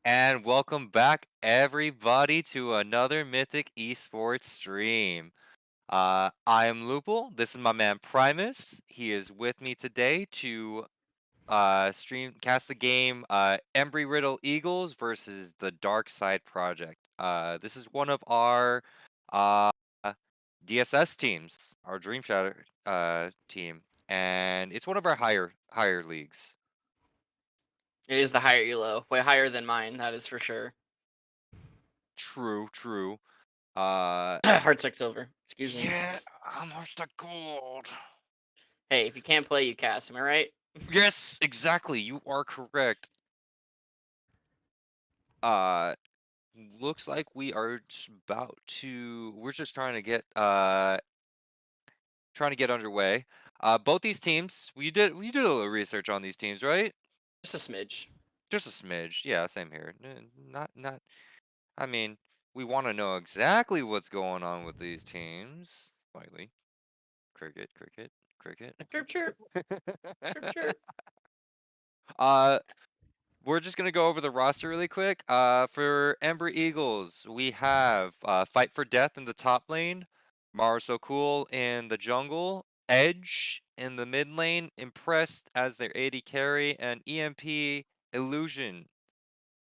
And welcome back, everybody, to another Mythic Esports stream. I am Lupul. This is my man Primus. He is with me today to stream cast the game Embry-Riddle Eagles versus the Dark Side Project. This is one of our uh, DSS teams, our Dreamshatter team, and it's one of our higher leagues. It is the higher elo, way higher than mine, that is for sure. True, true. Uh, Heartsick silver, excuse me. Yeah, I'm Hearthstone Gold. Hey, if you can't play, you cast, am I right? Yes, exactly. You are correct. Uh, looks like we are just about to. We're just trying to get underway. Both these teams, we did a little research on these teams, right? Just a smidge. Just a smidge. Yeah, same here. Not. I mean, we want to know exactly what's going on with these teams. Slightly. Cricket, cricket, cricket. Chirp chirp, chirp chirp. uh, we're just gonna go over the roster really quick. For Embry Eagles, we have Fight for Death in the top lane, Mara So Cool in the jungle, Edge in the mid lane, Impressed as their AD carry, and EMP Illusion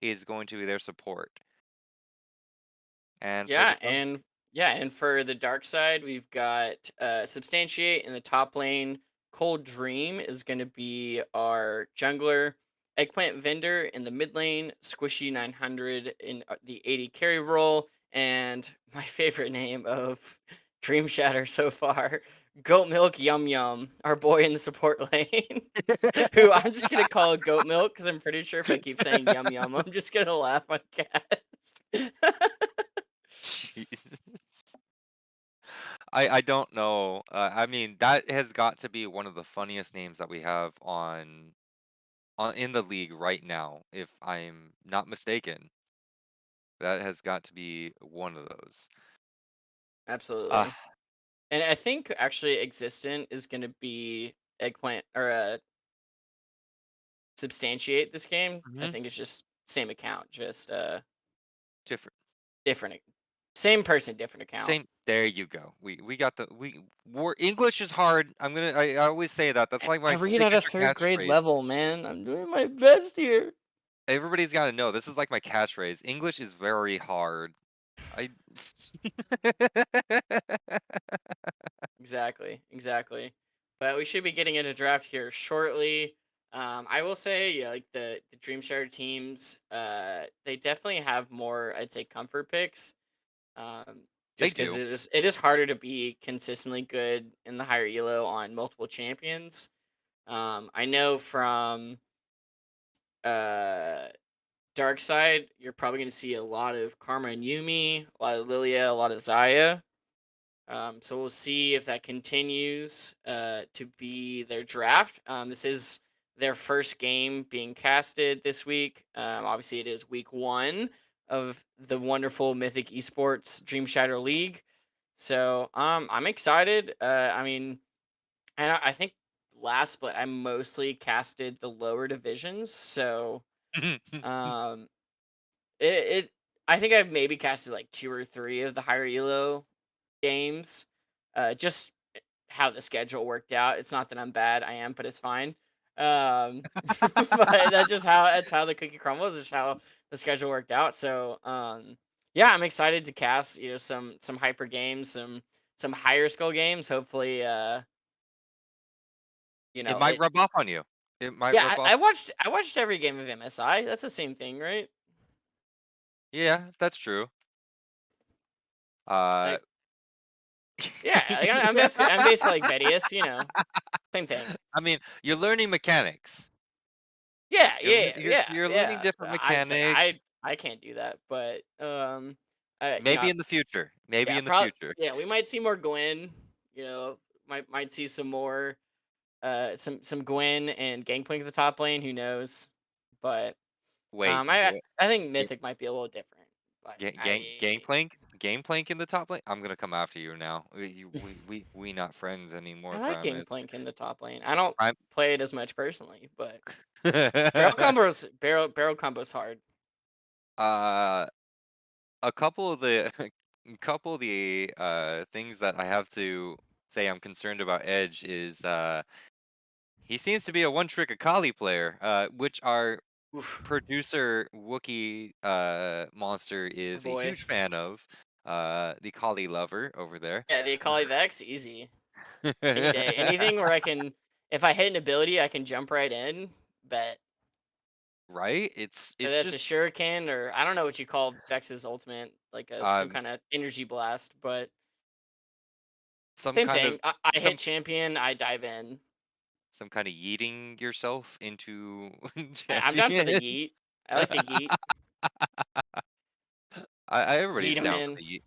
is going to be their support. And for the Yeah, and for the dark side, we've got Substantiate in the top lane. Cold Dream is going to be our jungler. Eggplant Vendor in the mid lane. Squishy 900 in the 80 carry role. And my favorite name of Dreamshatter so far, Goat Milk Yum Yum, our boy in the support lane. Who I'm just going to call Goat Milk because I'm pretty sure if I keep saying Yum Yum, I'm just going to laugh on cast. Jesus. I don't know. I mean, that has got to be one of the funniest names that we have on in the league right now, if I'm not mistaken. That has got to be one of those. Uh, Absolutely. And I think actually existent is going to be eggplant or substantiate this game. I mhm, think it's just same account, just different. different same person, different account. Same. There you go. We got the we. War English is hard. I always say that. That's like I my read at a signature third grade catchphrase. level, man. I'm doing my best here. Everybody's got to know. This is like my catchphrase. English is very hard. I. Exactly, exactly. But we should be getting into draft here shortly. I will say, yeah, like the Dreamshatter teams, they definitely have more, I'd say, comfort picks. They Just because do. it is harder to be consistently good in the higher elo on multiple champions. I know from uh Dark Side, you're probably going to see a lot of Karma and Yumi, a lot of Lilia, a lot of Zaya. So we'll see if that continues to be their draft. This is their first game being casted this week. Obviously, it is week one of the wonderful Mythic Esports Dream Shatter League. So I'm excited. I mean, and I think last split I mostly casted the lower divisions. So um, it I think I've maybe casted like two or three of the higher elo games. Just how the schedule worked out. It's not that I'm bad, I am, but it's fine. But that's how the cookie crumbles. Is how the schedule worked out. So yeah, I'm excited to cast some hyper games, some higher skill games. Hopefully, It might it. rub off on you. It might Yeah, rub off. I watched every game of MSI. That's the same thing, right? Yeah, that's true. Uh, Like yeah, like, I'm basically like Vedius, same thing. I mean, you're learning mechanics. Yeah, You're lear yeah, yeah, you're learning yeah. different I just mechanics. I can't do that, but Maybe in the future. Maybe yeah, in the future. yeah, we might see more Gwen. Might see some more some Gwen and Gangplank at the top lane. Who knows? But Wait, I think ga Mythic might be a little different. But Gangplank in the top lane? I'm gonna come after you now. We not friends I anymore, like Primus. Gangplank in the top lane. I don't Prim play it as much personally, but barrel combos hard. Uh, a couple of the a couple of the, things that I have to say I'm concerned about Edge is, he seems to be a one-trick Akali player, which our Oof, producer Wookie Monster my is a boy. huge fan of, the Kali lover over there. Yeah, the Akali Vex, easy. Any day. Anything where if I hit an ability, I can jump right in. Bet. Right? It's That's a just shuriken, or I don't know what you call Vex's ultimate, like some um kind of energy blast. But some same kind of thing. I hit some champion, I dive in. some kind of yeeting yourself into I'm down for the champion. yeet. I like the yeet. Everybody's Yeet him down for in. the yeet.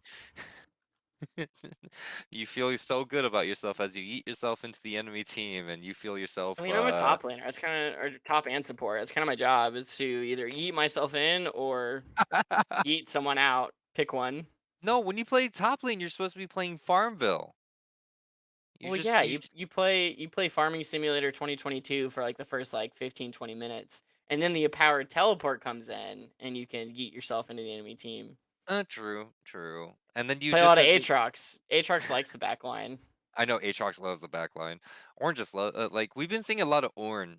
You feel so good about yourself as you eat yourself into the enemy team, and you feel I yourself. mean, I'm a top laner. That's kind of or top and support. That's kind of my job is to either yeet myself in or yeet someone out. Pick one. No, when you play top lane, you're supposed to be playing Farmville. You Well, just yeah, you. you play Farming Simulator 2022 for like the first like 15 20 minutes. And then the powered teleport comes in and you can yeet yourself into the enemy team. True, true. And then you Play a lot just of as you. Aatrox. Aatrox likes the back line. I know Aatrox loves the back line. Orange just like we've been seeing a lot of Ornn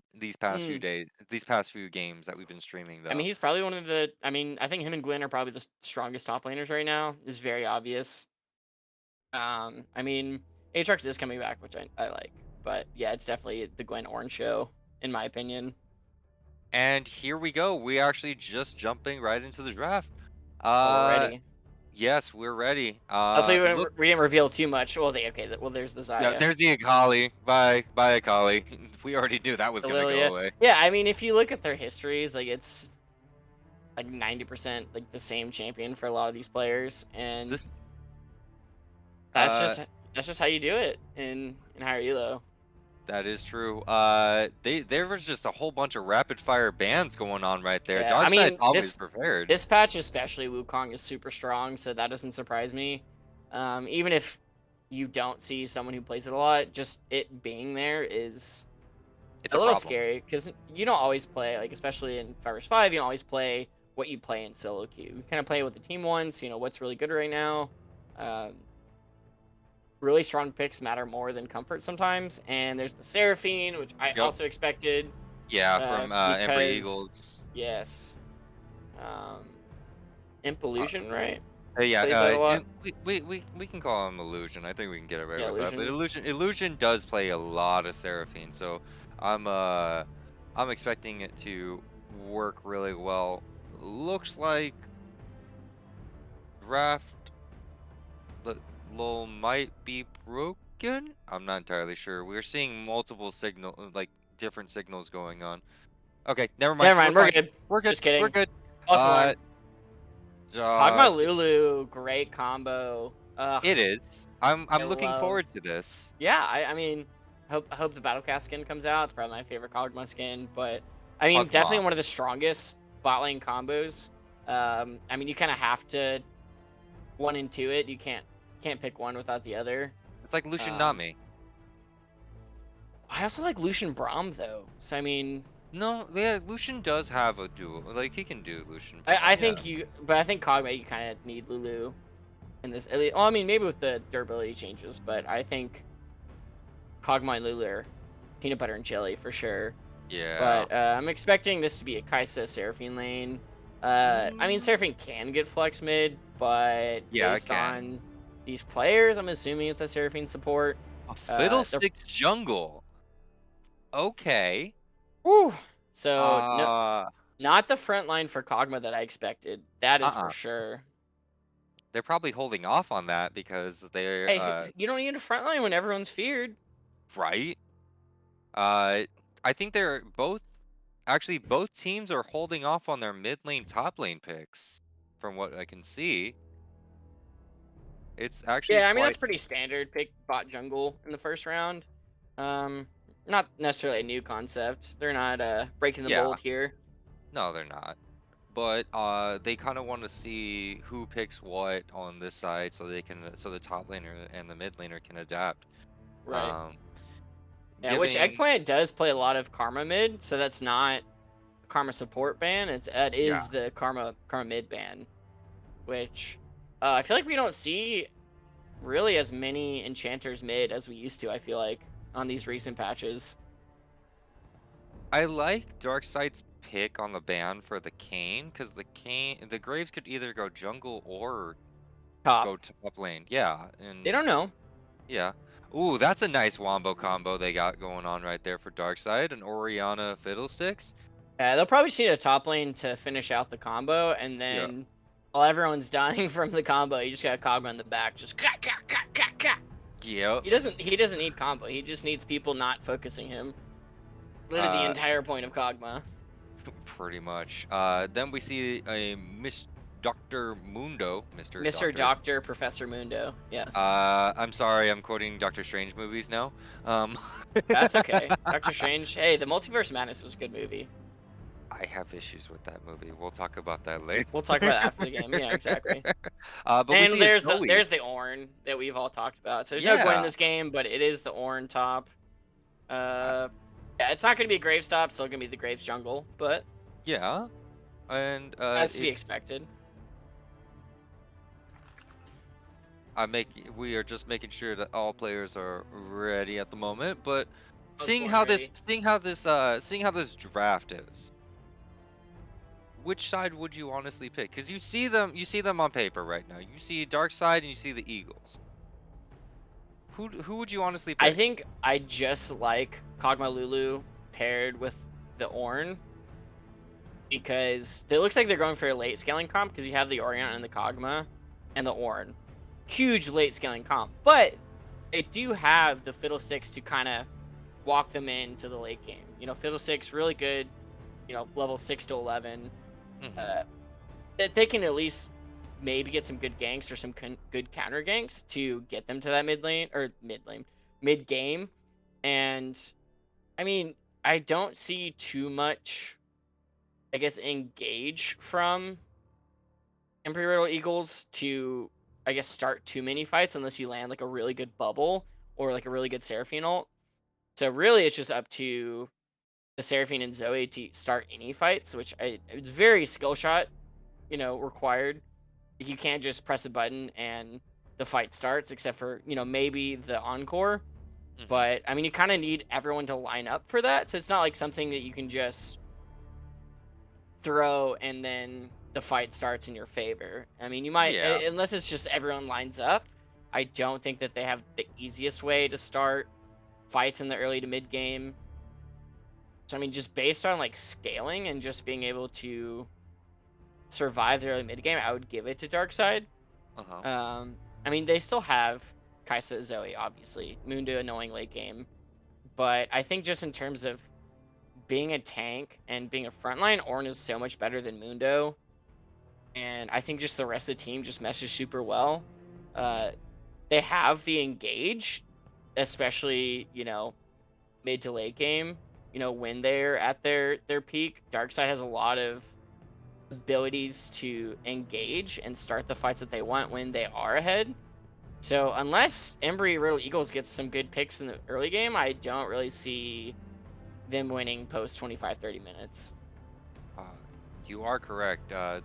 Mm. these past few games that we've been streaming I mean, though. he's probably one of the. I mean, I think him and Gwen are probably the strongest top laners right now. Is very obvious. I mean, Aatrox is coming back, which I like. But yeah, it's definitely the Gwen Orange show, in my opinion. And here we go. We actually just jumping right into the draft. Oh, we're Uh ready. yes, we're ready. Hopefully, Look, we didn't reveal too much. Well, okay. Well, there's the yeah, Zaya, there's the Akali. Bye Akali. We already knew that was the gonna go Lilia. away. Yeah, I mean, if you look at their histories, like it's like 90% like the same champion for a lot of these players, and This that's uh just that's just how you do it in higher elo. that is true. There was just a whole bunch of rapid fire bans going on right there. Yeah, I Darkseid's mean always this prepared. this patch especially Wukong is super strong, so that doesn't surprise me. Even if you don't see someone who plays it a lot, just it being there is It's a a little problem. scary because you don't always play like especially in 5 vs 5, you don't always play what you play in solo queue. You kind of play what the team wants. You know what's really good right now. Um, really strong picks matter more than comfort sometimes. And there's the Seraphine, which I Yep. also expected Yeah, from because Embry-Eagles. yes, um, Imp Illusion, right? Yeah, Plays that a lot. and we can call him Illusion. I think we can get away Yeah, with that. But Illusion. Illusion does play a lot of Seraphine, so I'm uh I'm expecting it to work really well. Looks like draft lol might be broken. I'm not entirely sure. We're seeing multiple like different signals going on. Okay, never mind. Never We're mind, we're fine. good. We're good. Just We're kidding. good. False Uh, alarm. Kog'Maw it Lulu, great combo. Ugh, it is. I I'm looking love. forward to this. Yeah, I mean, I hope the Battlecast skin comes out. It's probably my favorite Kog'Maw skin, but I mean, Pugma. definitely one of the strongest bot lane combos. I mean, you kind of have to one and two it. You can't pick one without the other. It's like Lucian Um, Nami. I also like Lucian Braum though. So I mean, No, yeah, Lucian does have a duel. Like he can do Lucian I, Braum, I yeah. think but I think Kog'Maw you kind of need Lulu in this. At least, well, I mean, maybe with the durability changes, but I think Kog'Maw and Lulu are peanut butter and jelly for sure. Yeah. But I'm expecting this to be a Kaisa Seraphine lane. I mean, Mm, Seraphine can get flex mid, but yeah, I based can. on these players, I'm assuming it's a Seraphine support. A They're Fiddlesticks jungle. Okay. whew. So no, Uh, not the front line for Kog'Maw that I expected. That is for uh-uh. sure. They're probably holding off on that because they're Hey, you don't need a front line when everyone's feared. right. Uh, I think they're both actually both teams are holding off on their mid lane top lane picks from what I can see. It's actually Yeah, I mean that's quite pretty standard. Pick bot jungle in the first round. Um, not necessarily a new concept. They're not breaking the yeah. mold here. No, they're not. But they kind of want to see who picks what on this side so they can so the top laner and the mid laner can adapt. Right. Um, Yeah, which giving Eggplant does play a lot of Karma mid, so that's not Karma support ban. That yeah, is the Karma mid ban, which I feel like we don't see really as many enchanters mid as we used to. I feel like on these recent patches. I like Darkseid's pick on the ban for the Kane because the Graves could either go jungle or Top. go top lane. Yeah, They and don't know. yeah. Ooh, that's a nice wombo combo they got going on right there for Darkseid and Oriana Fiddlesticks. They'll probably just need a top lane to finish out the combo, and Yeah. then while everyone's dying from the combo, you just got a Kog'Maw in the back, just ka ka ka ka ka. Yep. He doesn't need combo. He just needs people not focusing him. Literally the Uh, entire point of Kog'Maw. Pretty much. Then we see a Miss Dr. Mundo, Mr. Mr. Doctor. Doctor Professor Mundo. Yes. I'm sorry, I'm quoting Doctor Strange movies now. Um, That's okay. Doctor Strange. Hey, the Multiverse Madness was a good movie. I have issues with that movie. We'll talk about that later. We'll talk about it after the game. Yeah, exactly. But we And see a there's the Zoe. there's the Ornn that we've all talked about. So there's no Gwen in Yeah, this game, but it is the Ornn top. uh, Uh, yeah, it's not gonna be a Graves top. Still gonna be the Graves jungle, but yeah, and as to be it. expected. We are just making sure that all players are ready at the moment. But I was born ready. seeing how this draft is, which side would you honestly pick? Because you see them on paper right now. You see Dark Side and you see the Eagles. Who would you honestly I pick? think I just like Kog'Maw Lulu paired with the Ornn because it looks like they're going for a late scaling comp because you have the Orient and the Kog'Maw and the Ornn. Huge late scaling comp. But they do have the Fiddlesticks to kind of walk them into the late game. You know, Fiddlesticks really good, level 6 to 11. Hmm. Uh, that they can at least maybe get some good ganks or some good counter ganks to get them to that mid game. And I mean, I don't see too much, I guess, engage from Embry-Riddle Eagles to, I guess, start too many fights unless you land like a really good bubble or like a really good Seraphine ult. So really, it's just up to the Seraphine and Zoe to start any fights, which it's very skill shot, required. You can't just press a button and the fight starts, except for maybe the encore. Hmm. But I mean, you kind of need everyone to line up for that, so it's not like something that you can just throw and then the fight starts in your favor. I mean, you might, Yeah. unless it's just everyone lines up. I don't think that they have the easiest way to start fights in the early to mid game. So I mean, just based on like scaling and just being able to survive the early mid game, I would give it to Darkseid. Uh huh. I mean, they still have Kaisa Zoe, obviously. Mundo annoying late game. But I think just in terms of being a tank and being a frontline, Ornn is so much better than Mundo. And I think just the rest of the team just meshes super well. Uh, they have the engage, especially, mid to late game, when they're at their peak. Darkseid has a lot of abilities to engage and start the fights that they want when they are ahead. So unless Embry-Riddle Eagles gets some good picks in the early game, I don't really see them winning post 25-30 minutes. Uh, you are correct. The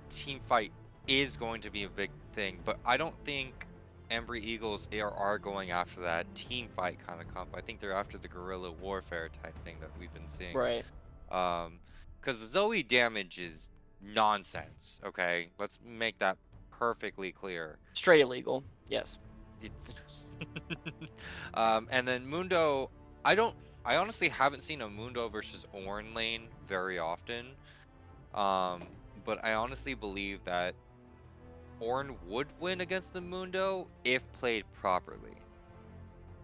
team fight is going to be a big thing, but I don't think Embry Eagles are going after that team fight kind of comp. I think they're after the guerrilla warfare type thing that we've been seeing. Right. Um, because Zoe damage is nonsense. Okay, let's make that perfectly clear. Straight illegal. Yes. It's and then Mundo, I don't, I honestly haven't seen a Mundo versus Ornn lane very often. But I honestly believe that Ornn would win against the Mundo if played properly.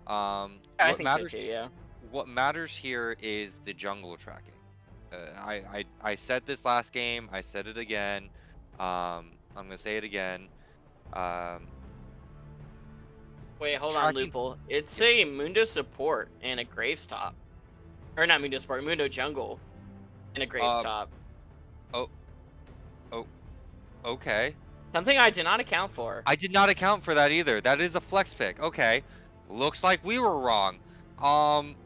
I What think so matters too, yeah. what matters here is the jungle tracking. I said this last game. I said it again. I'm gonna say it again. Um, Wait, hold on, tracking. Lupul. It's Yeah. a Mundo support and a Graves top. Or not Mundo support, Mundo jungle and a Graves Uh. top. Oh. Oh. Okay. Something I did not account for. I did not account for that either. That is a flex pick. Okay. Looks like we were wrong. Um.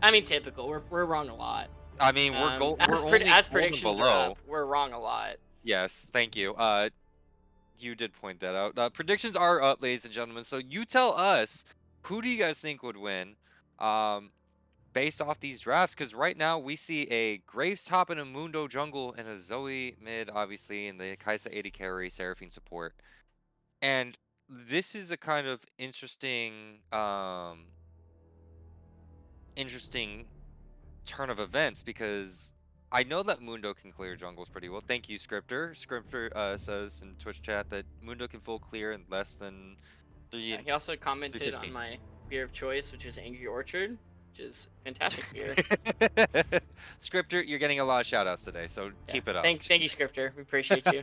I mean, typical. We're wrong a lot. I mean, As we're only as golden predictions are below. up, we're wrong a lot. Yes. Thank you. You did point that out. Predictions are up, ladies and gentlemen. So you tell us, who do you guys think would win, um, based off these drafts? Because right now we see a Graves top and a Mundo jungle and a Zoe mid, obviously, and the Kaisa 80 carry, Seraphine support. And this is a kind of interesting turn of events because I know that Mundo can clear jungles pretty well. Thank you, Scripter. Scripter says in Twitch chat that Mundo can full clear in less than Yeah, three he also commented on 350. my beer of choice, which is Angry Orchard. which is fantastic to hear. Scripter, you're getting a lot of shout outs today, so Yeah. keep it up. Thank you, Scripter. We appreciate you.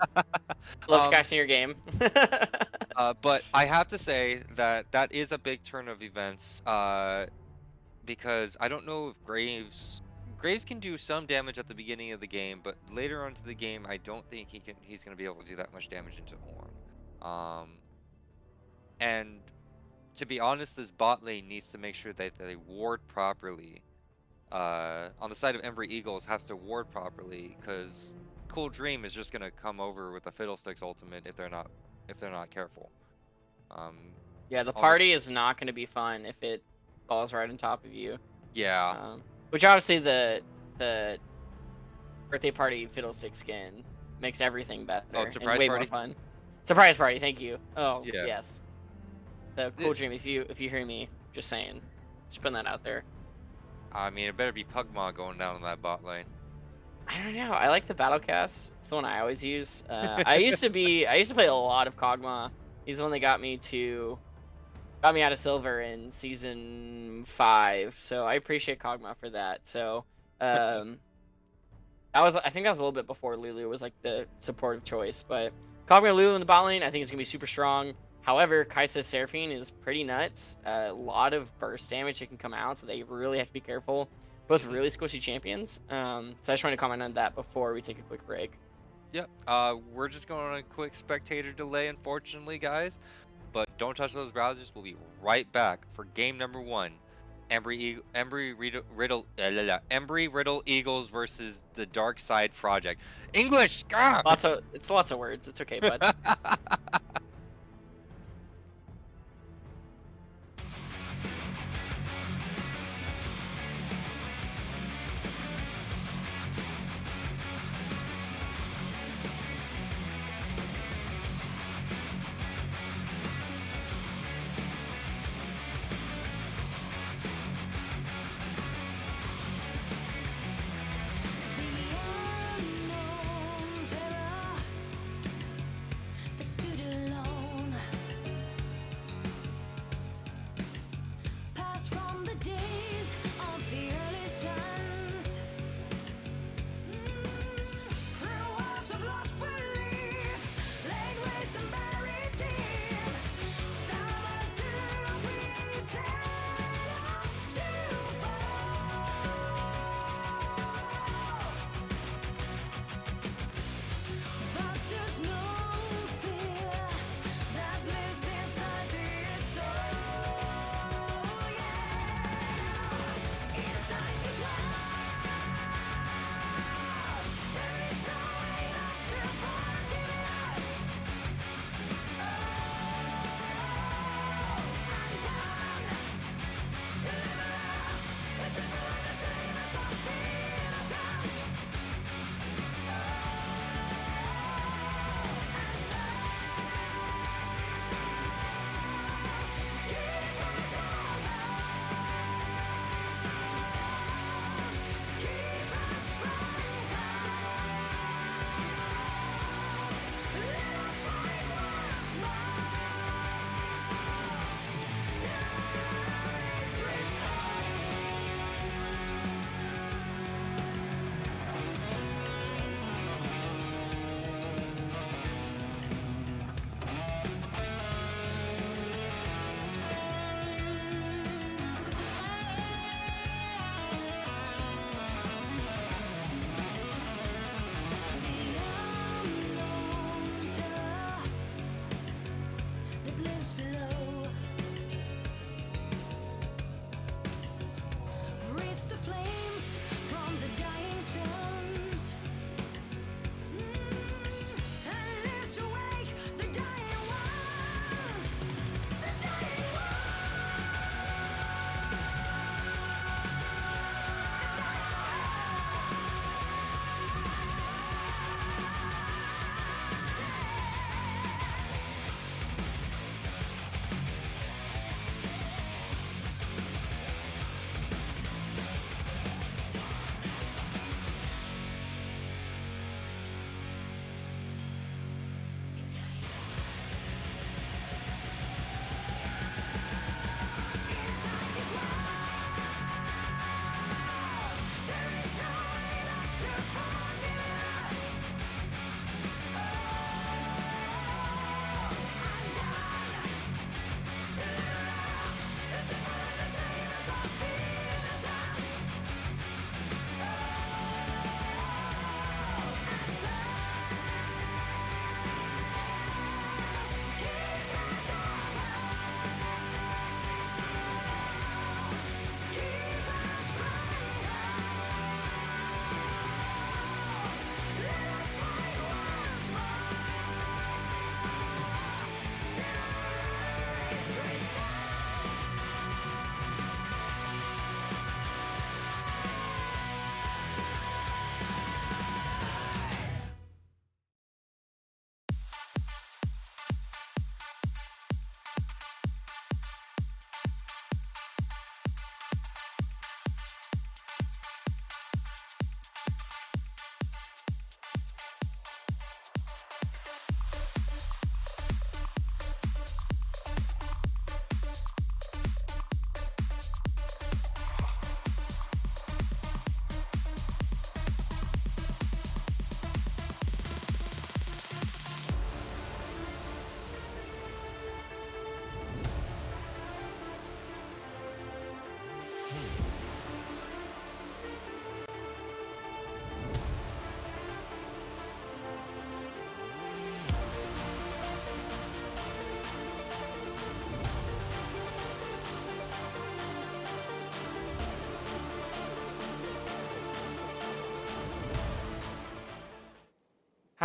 Love um, casting your game. but I have to say that that is a big turn of events. Because I don't know if Graves can do some damage at the beginning of the game, but later on to the game, I don't think he's gonna be able to do that much damage into Ornn. And to be honest, this bot lane needs to make sure that they ward properly. On the side of Embry Eagles has to ward properly because Cool Dream is just gonna come over with a Fiddlesticks ultimate if they're not careful. Um, Yeah, the on this, party is not going to be fun if it falls right on top of you. yeah. Which obviously the birthday party fiddlestick skin makes everything better Oh, and surprise way more party. fun. Surprise party, thank you. Oh Yeah. yes. So Cool Dream, if you hear me, just saying, just putting that out there. I mean, it better be Pugma going down on that bot lane. I don't know. I like the battle cast. It's the one I always use. I used to play a lot of Kog'Maw. He's the one that got me out of silver in season 5. So I appreciate Kog'Maw for that. So I think that was a little bit before Lulu was like the supportive choice, but Kog'Maw Lulu in the bot lane I think is gonna be super strong. However, Kai'Sa Seraphine is pretty nuts. A lot of burst damage that can come out, so they really have to be careful. Both really squishy champions. So I just wanted to comment on that before we take a quick break. Yep. We're just going on a quick spectator delay, unfortunately, guys. But don't touch those browsers. We'll be right back for game number 1. Embry-Riddle Eagles versus the Dark Side Project. English! Ah! Lots of words. It's okay, bud.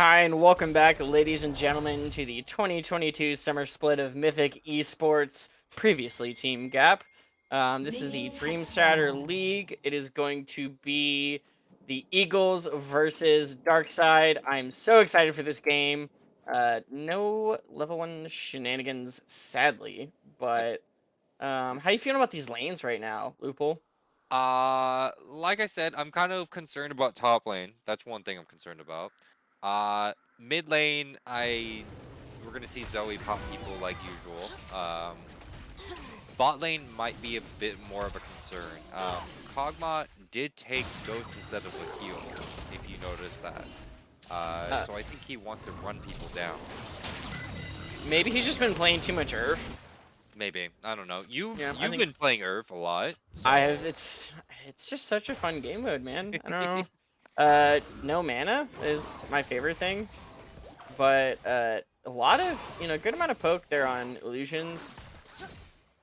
Hi, and welcome back, ladies and gentlemen, to the 2022 summer split of Mythic Esports, previously Team Gap. This is the Dreamshatter League. It is going to be the Eagles versus Darkside. I'm so excited for this game. No level 1 shenanigans, sadly, but how you feeling about these lanes right now, Lupul? Like I said, I'm kind of concerned about top lane. That's one thing I'm concerned about. Mid lane, we're gonna see Zoe pop people like usual. Bot lane might be a bit more of a concern. Kog'Maw did take Ghost instead of a heal, if you notice that. Uh, So I think he wants to run people down. Maybe he's just been playing too much Earth. Maybe, I don't know. You've Yeah, I you've think been playing Earth a lot, I have. so It's just such a fun game mode, man. I don't know. No mana is my favorite thing, but a lot of good amount of poke there on illusions.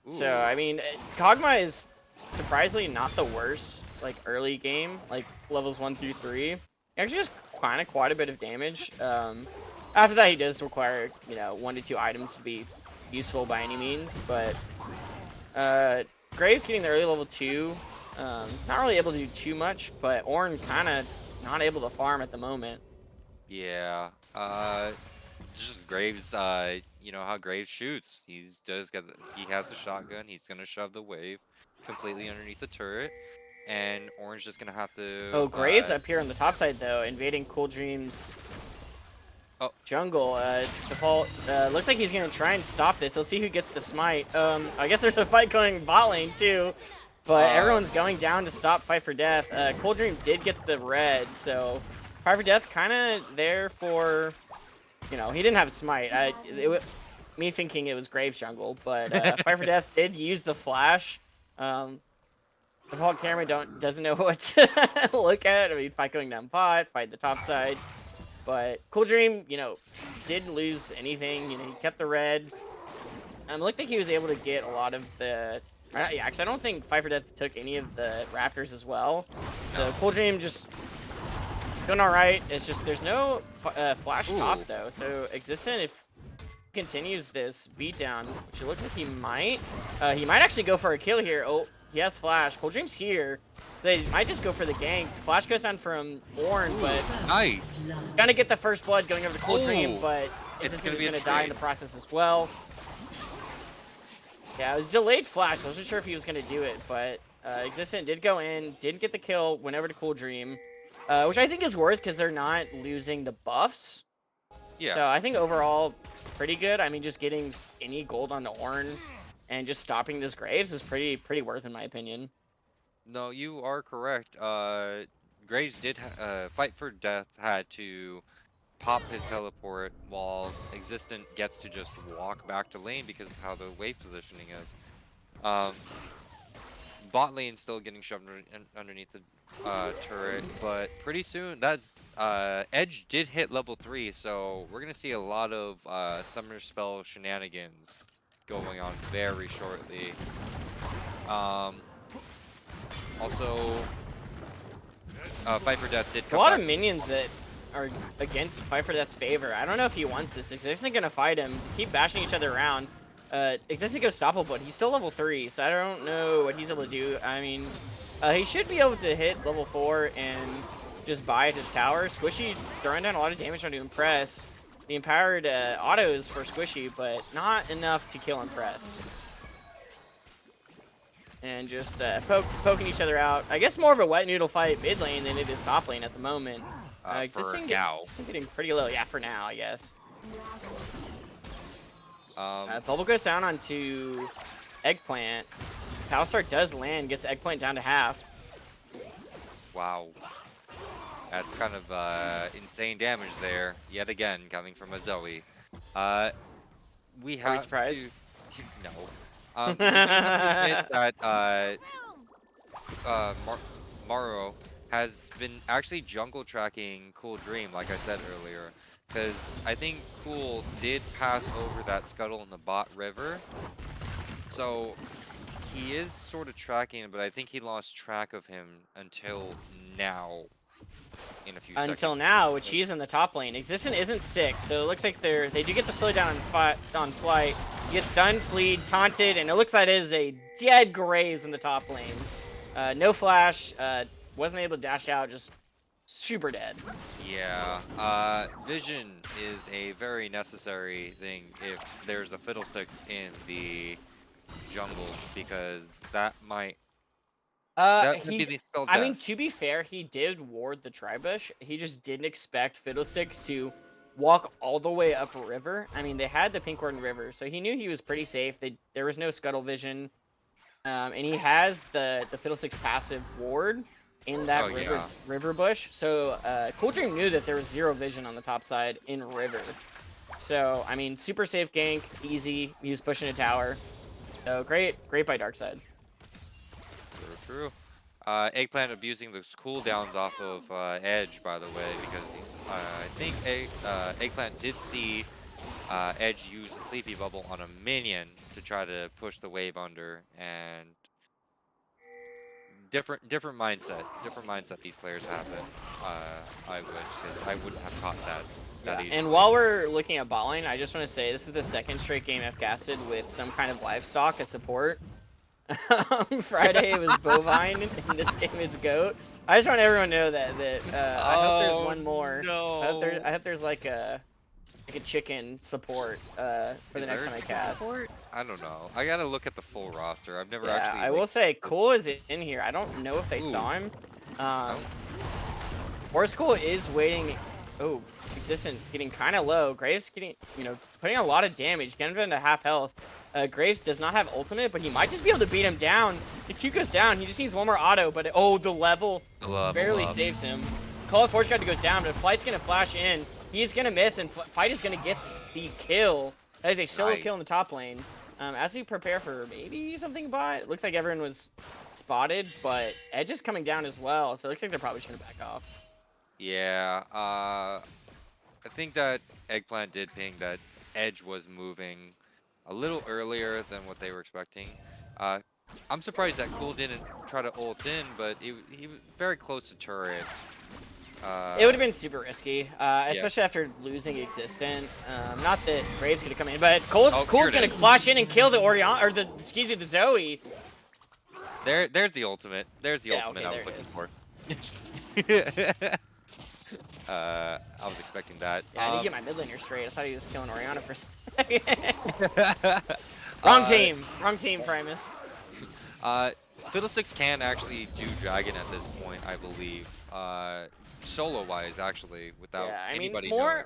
So ooh, I mean, Kog'Maw is surprisingly not the worst like early game, like levels 1 through 3. He actually does kind of quite a bit of damage. After that, he does require 1 to 2 items to be useful by any means, but uh, Graves getting the early level 2. Not really able to do too much, but Ornn kind of not able to farm at the moment. yeah. Just Graves, you know how Graves shoots. He has the shotgun. He's gonna shove the wave completely underneath the turret, and Orange just gonna have Oh, to. Graves up here on the top side, though, invading Cool Dream's Oh, jungle. Default, looks like he's going to try and stop this. Let's see who gets the smite. I guess there's a fight going bot lane, too. But uh, everyone's going down to stop Fight for Death. Cold Dream did get the red, so Fight for Death kind of there for, he didn't have smite. Me thinking it was Graves jungle, but Fight for Death did use the flash. Default camera doesn't know what to look at. I mean, fight going down bot, fight the top side. But Cool Dream, didn't lose anything. He kept the red. Looked like he was able to get a lot of the. Yeah, because I don't think Fight for Death took any of the Raptors as well. So no. Cool Dream just doing all right. It's just there's no flash top Ooh, though. So Existent, if he continues this beatdown, which it looks like he might actually go for a kill here. Oh, he has flash. Cold Dream's here. They might just go for the gank. Flash goes down from Ornn, but nice. gonna get the first blood going over to Cold Dream, Oh, but it's Existent gonna is be a gonna die in trade. the process as well. Yeah, it was delayed flash. So I wasn't sure if he was gonna do it, but Existent did go in, did get the kill, went over to Cool Dream, which I think is worth because they're not losing the buffs. Yeah. So I think overall, pretty good. I mean, just getting any gold on the Ornn and just stopping this Graves is pretty worth in my opinion. No, you are correct. Graves did fight for death. Had to pop his teleport while Existent gets to just walk back to lane because of how the wave positioning is. Um, Bot lane still getting shoved underneath the turret, but pretty soon Edge did hit level 3, so we're gonna see a lot of summer spell shenanigans going on very shortly. Um, also, Fight for Death did There's a come lot back. of minions that are against Fight for Death's favor. I don't know if he wants this. Existent gonna fight him. Keep bashing each other around. Existent goes stoppable, but he's still level 3, so I don't know what he's able to do. I mean, he should be able to hit level 4 and just buy at his tower. Squishy throwing down a lot of damage on to Impress. The empowered autos for Squishy, but not enough to kill Impressed. And just poking each other out. I guess more of a wet noodle fight mid lane than it is top lane at the moment. For now. Existing getting pretty low. Yeah, for now, I guess. Um, Bubble goes down onto Eggplant. Palistar does land, gets Eggplant down to half. wow, that's kind of insane damage there yet again coming from a Zoe. Uh, we Are we have surprised? to no. We do have to admit that Maro has been actually jungle tracking Cool Dream, like I said earlier, because I think Cool did pass over that scuttle in the bot river, so he is sort of tracking, but I think he lost track of him until now. in a few Until seconds. now, which he's in the top lane. Existent isn't sick, so it looks like they do get the slowdown on flight. He gets stunned, fleed, taunted, and it looks like it is a dead Graves in the top lane. No flash, wasn't able to dash out, just super dead. Yeah, vision is a very necessary thing if there's a fiddlesticks in the jungle because that might be the spell I mean, death. to be fair, he did ward the Tribush. He just didn't expect Fiddlesticks to walk all the way up a river. I mean, they had the Pinkhorn River, so he knew he was pretty safe. There was no Scuttle Vision, and he has the Fiddlesticks passive ward in Oh that yeah, river bush. So Cool Dream knew that there was zero vision on the top side in river. So I mean, super safe gank, easy. He was pushing a tower. So great by Darkside. true. Eggplant abusing those cooldowns off of Edge, by the way, because I think Eggplant did see Edge use a Sleepy Bubble on a minion to try to push the wave under, and different mindset these players have than I would, because I wouldn't have caught that Yeah, easily. and while we're looking at bot lane, I just want to say this is the second straight game I've casted with some kind of livestock as support. Friday it was bovine, and this game it's goat. I just want everyone to know that I hope there's one more. No. I hope there's like a chicken support for Is the next there time I a cast. support? I don't know. I gotta look at the full roster. I've never Yeah, actually I like. will say Cool is in here. I don't know if they Ooh. saw him. Um, No. Horse Cool is waiting. Oh, Existent getting kind of low. Graves getting, putting a lot of damage. Getting him to half health. Graves does not have ultimate, but he might just be able to beat him down. The Q goes down. He just needs one more auto, but the level Level barely up. saves him. Call of Forge God goes down, but Flight's going to flash in. He's going to miss, and Fight is going to get the kill. That is a solo Nice. kill in the top lane. As we prepare for maybe something bot, it looks like everyone was spotted, but Edge is coming down as well, so it looks like they're probably just going to back off. Yeah. I think that Eggplant did ping that Edge was moving a little earlier than what they were expecting. Uh, I'm surprised that Cool didn't try to ult in, but he was very close to turret. It would have been super risky, Yeah. especially after losing Existent. Not that Graves could have come in, but Cole's Oh, here it going is. to flash in and kill the the Zoe. There's the ultimate. There's the Yeah, ultimate okay, I was there looking it is. for. I was expecting that. Yeah, I need to get my mid laner straight. I thought he was killing Orianna for a second. uh, Wrong team, Primus. Fiddlesticks can actually do dragon at this point, I believe. Solo-wise, actually, without Yeah, I mean, anybody knowing.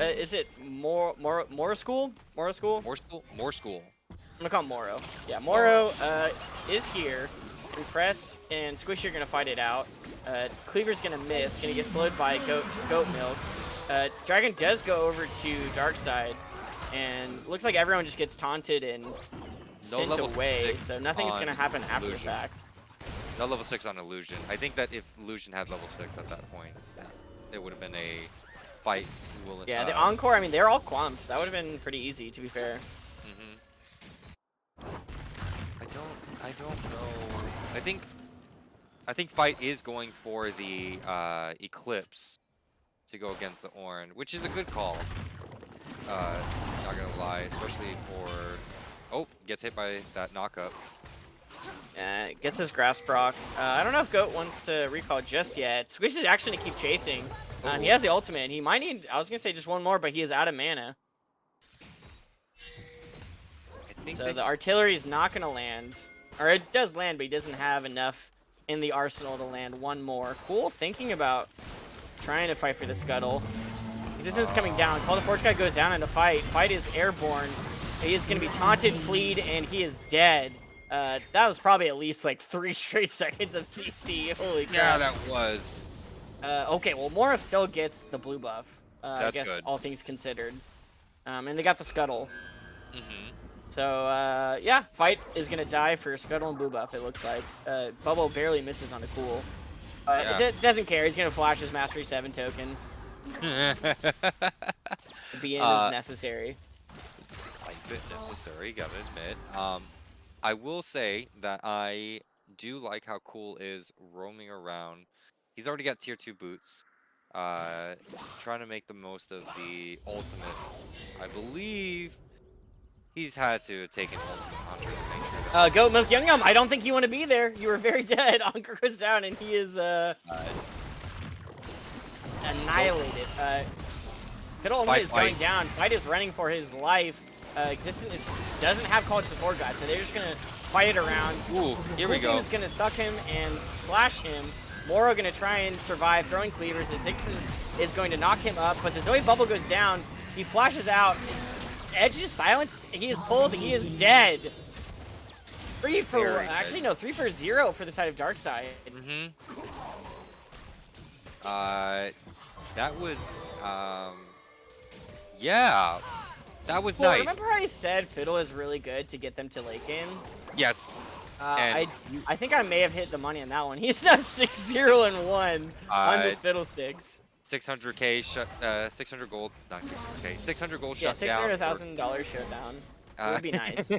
is it Moro School? Moro School? More school. More school. I'm gonna call him Moro. Yeah, Moro is here. Impress and Squishy are gonna fight it out. Cleaver's gonna miss, gonna get slowed by Goat Milk. Dragon does go over to Darkside, and looks like everyone just gets taunted and sent level away, 6 so nothing's on gonna happen after the Illusion. fact. No level 6 on Illusion. I think that if Illusion had level 6 at that point, it would have been a fight. Yeah, the Encore, I mean, they're all clumped. That would have been pretty easy, to be fair. I don't know. I think Fight is going for the Eclipse to go against the Ornn, which is a good call. Not gonna lie, especially for gets hit by that knockup. Gets his grass proc. I don't know if Goat wants to recall just yet. Squish is actually going to keep chasing. He has the ultimate. He might need, I was going to say just one more, but he is out of mana. So the artillery is not going to land. Or it does land, but he doesn't have enough in the arsenal to land one more. Cool thinking about trying to fight for the scuttle. Existence coming down. Call the Forge Guy goes down in the fight. Fight is airborne. He is going to be taunted, fleed, and he is dead. That was probably at least like 3 straight seconds of CC. Holy crap. Yeah, that was. Okay, well, Mora still gets the blue buff. I That's guess good. all things considered. And they got the scuttle. Mm-hmm. So, yeah, Fight is going to die for scuttle and blue buff, it looks like. Bubble barely misses on the cool. Yeah. Doesn't care. He's going to flash his Mastery 7 token. Be in as necessary. It's quite a bit necessary, gotta admit. I will say that I do like how Cool is roaming around He's already got tier 2 boots. Trying to make the most of the ultimate. I believe he's had to take an ultimate hunter to make sure that Goat Milk Yum Yum, I don't think you want to be there. You were very dead. Ankur goes down, and he is nope. annihilated. Fiddle only is going down. Fight is running for his life. Existence doesn't have college support guide, so they're just gonna fight it around. Ooh, here we go. Is gonna suck him and slash him. Moro gonna try and survive, throwing cleavers. Existence is going to knock him up, but the Zoe bubble goes down. He flashes out. Edge is silenced. He is pulled. He is dead. 3 for actually no, 3 for 0 for the side of Darkside. That was yeah, that was nice. Remember how I said Fiddle is really good to get them to late game? Yes. I think I may have hit the money on that one. He's now 6-0-1 on this Fiddlesticks. 600k 600 gold, not 600k, 600 gold yeah, shutdown. $600,000 shutdown. It would be nice.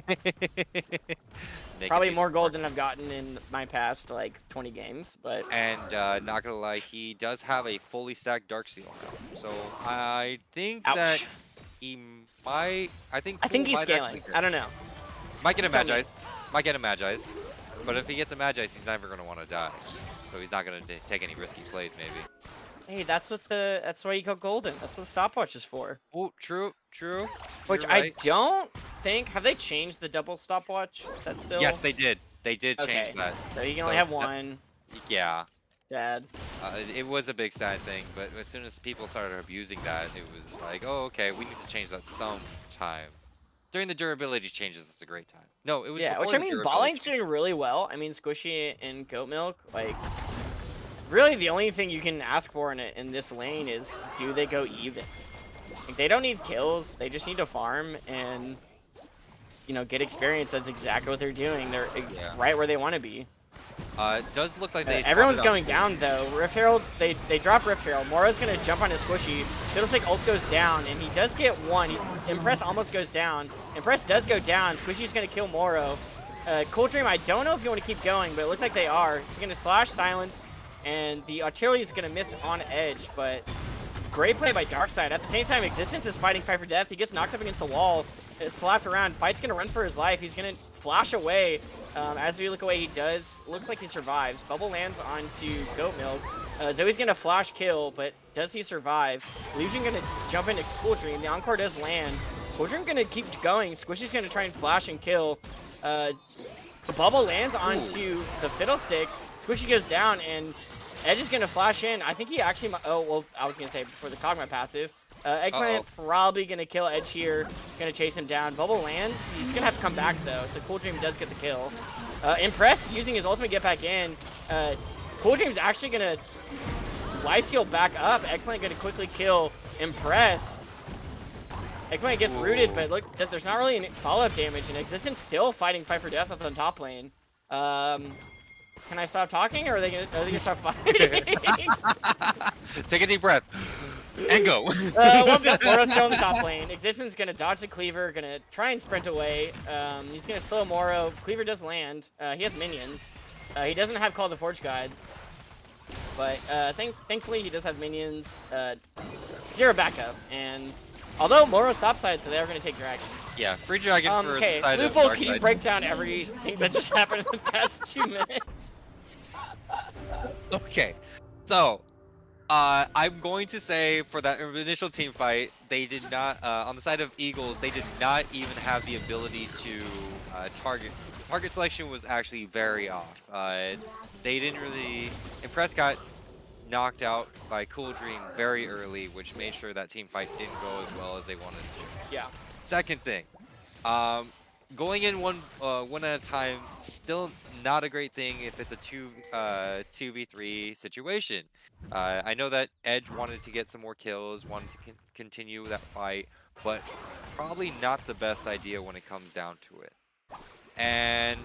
Make Probably more gold than I've gotten in my past like 20 games, but. And not gonna lie, he does have a fully stacked Dark Seal now. So I think that he might. I think he's scaling. I don't know. Might get a Magi's. Might get a Magi's. But if he gets a Magi's, he's never gonna want to die. So he's not gonna take any risky plays, maybe. Hey, that's why you go golden. That's what the stopwatch is for. Oh, true. Which I don't think, have they changed the double stopwatch? Is that still? Yes, they did. They did change that. So you can only have one. Yeah. Sad. It was a big sad thing, but as soon as people started abusing that, it was like, oh, okay, we need to change that sometime. During the durability changes, it's a great time. No, it was which I mean, ball lane's doing really well. I mean, Squishy and Goat Milk, like. Really, the only thing you can ask for in this lane is, do they go even? Like, they don't need kills. They just need to farm and, you know, get experience. That's exactly what they're doing. They're right where they want to be. It does look like they. Everyone's going down though. Rift Herald, they drop Rift Herald. Moro's gonna jump on his Squishy. Fiddlestick ult goes down, and he does get one. Impress almost goes down. Impress does go down. Squishy's gonna kill Moro. Cool Dream, I don't know if you want to keep going, but it looks like they are. He's gonna slash silence. And the artillery is going to miss on edge, but great play by Darkside. At the same time, Existence is fighting fight for death. He gets knocked up against the wall, slapped around. Fight's going to run for his life. He's going to flash away. As we look away, he does. Looks like he survives. Bubble lands onto Goat Milk. Zoe's going to flash kill, but does he survive? Illusion going to jump into Cool Dream. The Encore does land. Cool Dream going to keep going. Squishy's going to try and flash and kill. The bubble lands onto the Fiddlesticks. Squishy goes down, and Edge is going to flash in. I think he actually... Oh, well, I was going to say before the Kog'Maw passive. Eggplant probably going to kill Edge here. Going to chase him down. Bubble lands. He's going to have to come back, though. So Cool Dream does get the kill. Impress using his ultimate get back in. Cool Dream's actually going to lifesteal back up. Eggplant going to quickly kill Impress. Eggplant gets rooted, but look, there's not really any follow-up damage, and Existence still fighting fight for death up on top lane. Can I stop talking, or are they gonna stop fighting? Take a deep breath and go. Moro's still in the top lane. Existence gonna dodge the cleaver, gonna try and sprint away. He's gonna slow Moro. Cleaver does land. He has minions. He doesn't have Call to Forge Guide, but thankfully he does have minions. 0 backup, and although Moro's topside, so they are going to take Dragon. Yeah, free Dragon for the side of Lupul, can you break down everything that just happened in the past 2 minutes? Okay, so I'm going to say for that initial team fight, they did not, on the side of Eagles, they did not even have the ability to target. Target selection was actually very off. They didn't really... Impress got knocked out by Cool Dream very early, which made sure that team fight didn't go as well as they wanted to. Yeah. Second thing, going in one at a time, still not a great thing if it's a 2v3 situation. I know that Edge wanted to get some more kills, wanted to continue that fight, but probably not the best idea when it comes down to it. And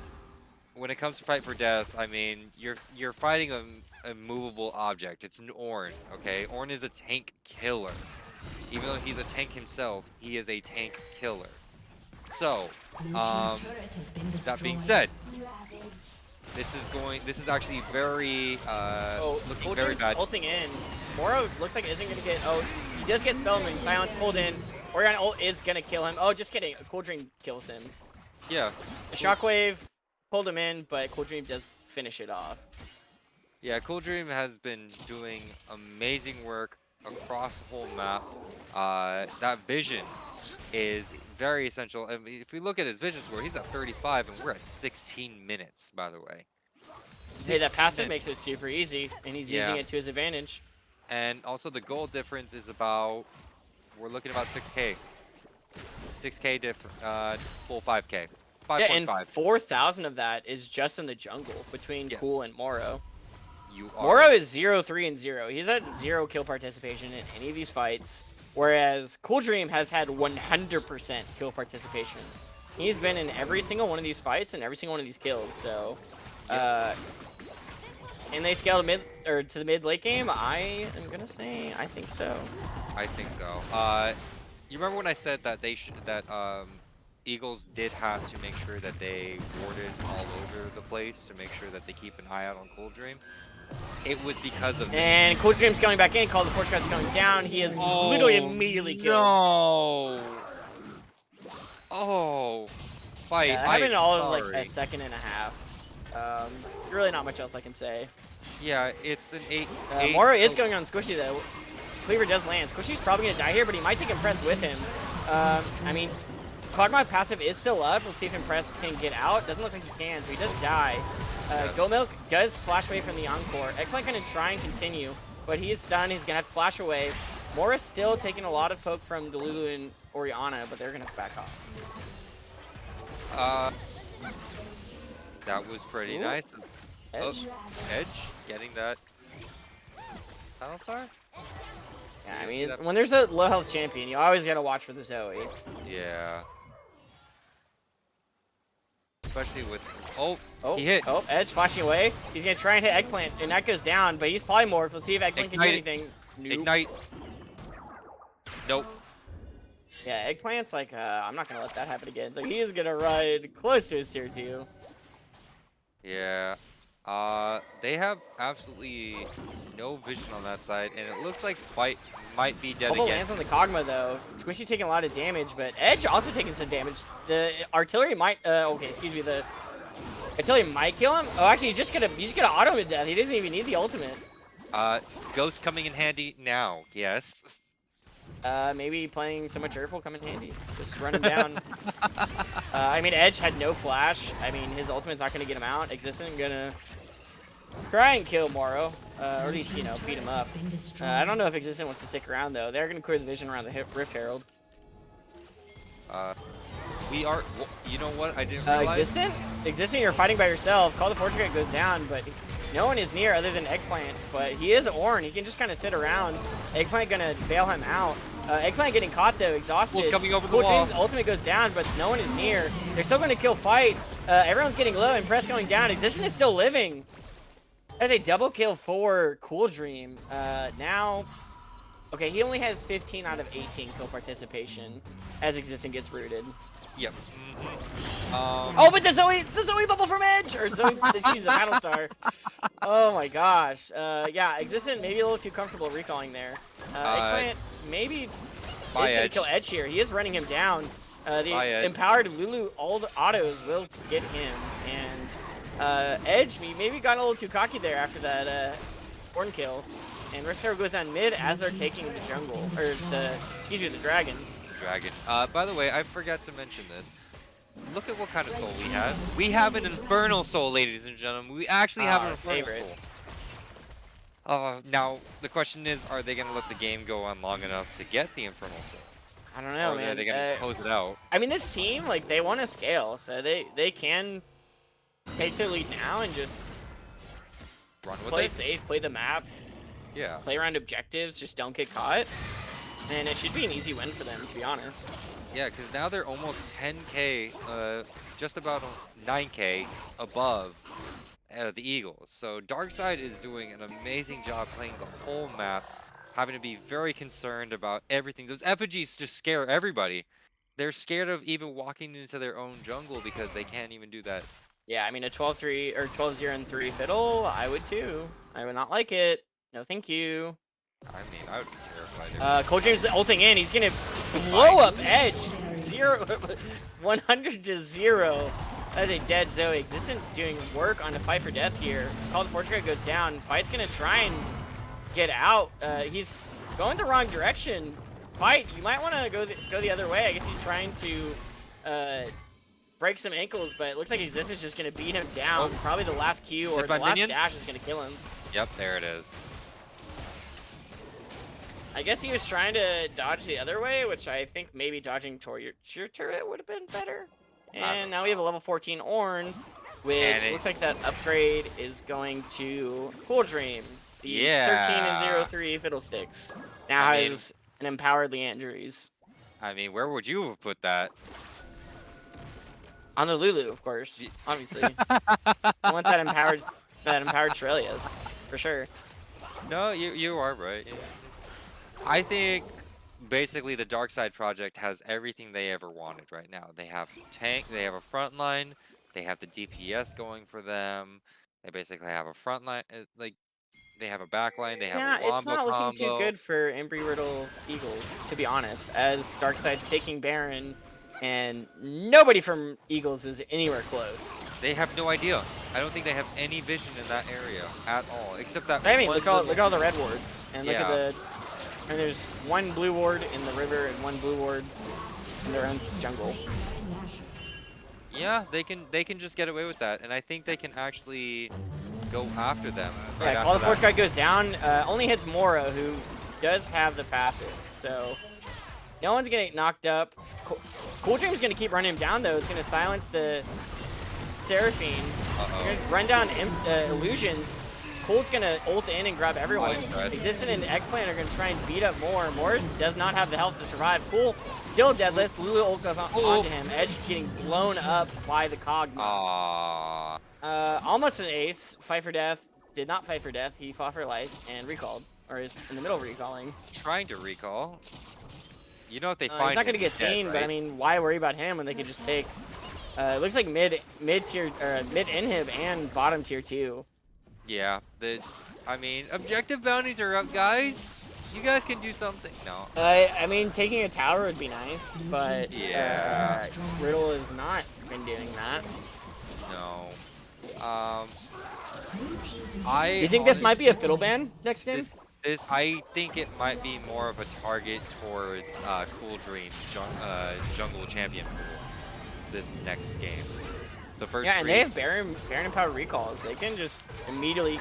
when it comes to fight for death, I mean, you're fighting a movable object. It's an Ornn, okay? Ornn is a tank killer. Even though he's a tank himself, he is a tank killer. So, that being said, This is actually very Oh, looking Cool very Dream's bad. ulting in. Moro looks like isn't gonna get. Oh, he does get Spell Ring. Silence pulled in. Orion ult is gonna kill him. Oh, just kidding. Cool Dream kills him. Yeah. The Shockwave pulled him in, but Cool Dream does finish it off. Yeah, Cool Dream has been doing amazing work across the whole map. That vision is very essential. I mean, if we look at his vision score, he's at 35, and we're at 16 minutes, by the way. Hey, that 16 passive minutes. makes it super easy, and he's using Yeah, it to his advantage. and also the goal difference is about, we're looking about 6K. 6K different, full 5K. Yeah, and 5.5. 4,000 of that is just in the jungle between Cool Yes, and Moro. you are. Moro is 0-3-0. He's had 0 kill participation in any of these fights, whereas Cool Dream has had 100% kill participation. He's been in every single one of these fights and every single one of these kills. So, Yep, and they scale to mid or to the mid late game. I am gonna say I think so. I think so. You remember when I said that Eagles did have to make sure that they warded all over the place to make sure that they keep an eye out on Cool Dream? It was because of this. And Cool Dream's going back in. Call the Force God's going down. He is literally immediately killed. No! Oh, fight. Yeah, that happened in all of like Sorry. a second and a half. Really not much else I can say. Yeah, it's an 8. Moro is going on Squishy though. Cleaver does land. Squishy's probably gonna die here, but he might take Impress with him. I mean, Cloudmog passive is still up. Let's see if Impress can get out. Doesn't look like he can, so he does die. Go Milk does flash away from the Encore. Eggplant gonna try and continue, but he is stunned. He's gonna have to flash away. Mora's still taking a lot of poke from Delulu and Oriana, but they're gonna back off. Uh, that was pretty Ooh. nice. Edge. Oh, Edge getting that Battle Star? Yeah, I You see mean, that? when there's a low health champion, you always gotta watch for the Zoe. Yeah. Especially with he Oh, hit. oh, Edge flashing away. He's gonna try and hit Eggplant, and that goes down, but he's polymorphed. Let's see if Eggplant can do Ignite it. anything. Nope. Ignite. Nope. Yeah, Eggplant's like, I'm not gonna let that happen again. So he is gonna ride close to his tier 2. Yeah. They have absolutely no vision on that side, and it looks like fight might be dead Bubble again. lands on the Kog'Maw though. Squishy taking a lot of damage, but Edge also taking some damage. The artillery might, okay, excuse me, the artillery might kill him. Oh, actually, he's just gonna auto him to death. He doesn't even need the ultimate. Ghost coming in handy now. Yes. Maybe playing so much Earth will come in handy. Just run him down. I mean, Edge had no flash. I mean, his ultimate's not going to get him out. Existent gonna try and kill Moro. Or at least, you know, beat him up. I don't know if Existent wants to stick around, though. They're going to clear the vision around the Rift Herald. We are. You know what? I didn't realize. Existent, you're fighting by yourself. Call the Fortune goes down, but no one is near other than Eggplant. But he is Ornn. He can just kind of sit around. Eggplant gonna bail him out. Eggplant getting caught though, exhausted. Coming over the wall. Ultimate goes down, but no one is near. They're still gonna kill fight. Everyone's getting low. Impress going down. Existent is still living. That's a double kill for Cool Dream. Now, okay, he only has 15 out of 18 kill participation as Existent gets rooted. Yep. Oh, but the Zoe bubble from Edge, or Zoe, excuse the Battle Star. Oh my gosh. Yeah, Existent maybe a little too comfortable recalling there. Eggplant maybe is gonna kill Edge here. He is running him down. The empowered Lulu autos will get him, and Edge maybe got a little too cocky there after that Ornn kill. And Rift Herald goes down mid as they're taking the jungle, or the dragon. By the way, I forgot to mention this. Look at what kind of soul we have. We have an Infernal Soul, ladies and gentlemen. We actually have an Infernal Soul. Now, the question is, are they going to let the game go on long enough to get the Infernal Soul? I don't know, or man. Are they going to just close it out? I mean, this team, like, they want to scale, so they can take their lead now and just Run with play it? safe, play the map, Yeah. play around objectives, just don't get caught. And it should be an easy win for them, to be honest. Yeah, because now they're almost 10k, just about 9k above the Eagles. So Darkside is doing an amazing job playing the whole map, having to be very concerned about everything. Those effigies just scare everybody. They're scared of even walking into their own jungle because they can't even do that Yeah, I mean a 12-3 or 12-0 and 3 fiddle, I would too. I would not like it. No, thank you. I mean, I would be terrified every single Cold time. Dream's ulting in. He's gonna blow up Finally? Edge. 100 to 0. That is a dead Zoe. Existent doing work on the fight for death here. Call the Fortune Guard goes down. Fight's gonna try and get out. He's going the wrong direction. Fight, you might want to go the other way. I guess he's trying to break some ankles, but it looks like Existence just gonna beat him down. Oh, Probably the last Q or hit the by last minions? dash is gonna kill him. Yep, there it is. I guess he was trying to dodge the other way, which I think maybe dodging toward your turret would have been better. And now we have a level 14 Ornn, which looks like that upgrade is going to Cool Dream. The 13 and 03 Fiddlesticks now has an empowered Leandries. I mean, where would you have put that? On the Lulu, of course, obviously. I want that empowered Shurelya's, for sure. No, you are right. I think basically the Dark Side Project has everything they ever wanted right now. They have tank, they have a front line, they have the DPS going for them. They basically have a front line, like they have a back line, they have a Yeah, it's wombo not looking too combo. good for Embry-Riddle Eagles, to be honest, as Darkside's taking Baron, and nobody from Eagles is anywhere close. They have no idea. I don't think they have any vision in that area at all, except that I mean, one look at little... all the red wards, and look at Yeah. the. And there's one blue ward in the river and one blue ward in their own jungle. Yeah, they can just get away with that, and I think they can actually go after them. Right Yeah, Call the after Force that. Guard goes down. Only hits Mora, who does have the passive, so no one's gonna get knocked up. Cool Dream's gonna keep running him down though. It's gonna silence the Seraphine. They're gonna run down illusions. Cole's gonna ult in and grab everyone. Existent and Eggplant are gonna try and beat up Moore. Morris does not have the health to survive. Cool, still deadless. Lulu ult goes onto him. Edge getting blown up by the Cogma. Almost an ace. Fight for death. Did not fight for death. He fought for life and recalled, or is in the middle of recalling. Trying to recall. You know if they find he's not gonna him, get he's dead, seen, right? but I mean, why worry about him when they could just take? It looks like mid tier or mid inhib and bottom tier 2. Yeah, I mean, objective bounties are up, guys. You guys can do something. No. I mean, taking a tower would be nice, but Yeah. Riddle has not been doing that. No. You think this might be a fiddle ban next game? I think it might be more of a target towards Cool Dream jungle champion pool this next game. The first Yeah, and they have Baron and Power recalls. They can just immediately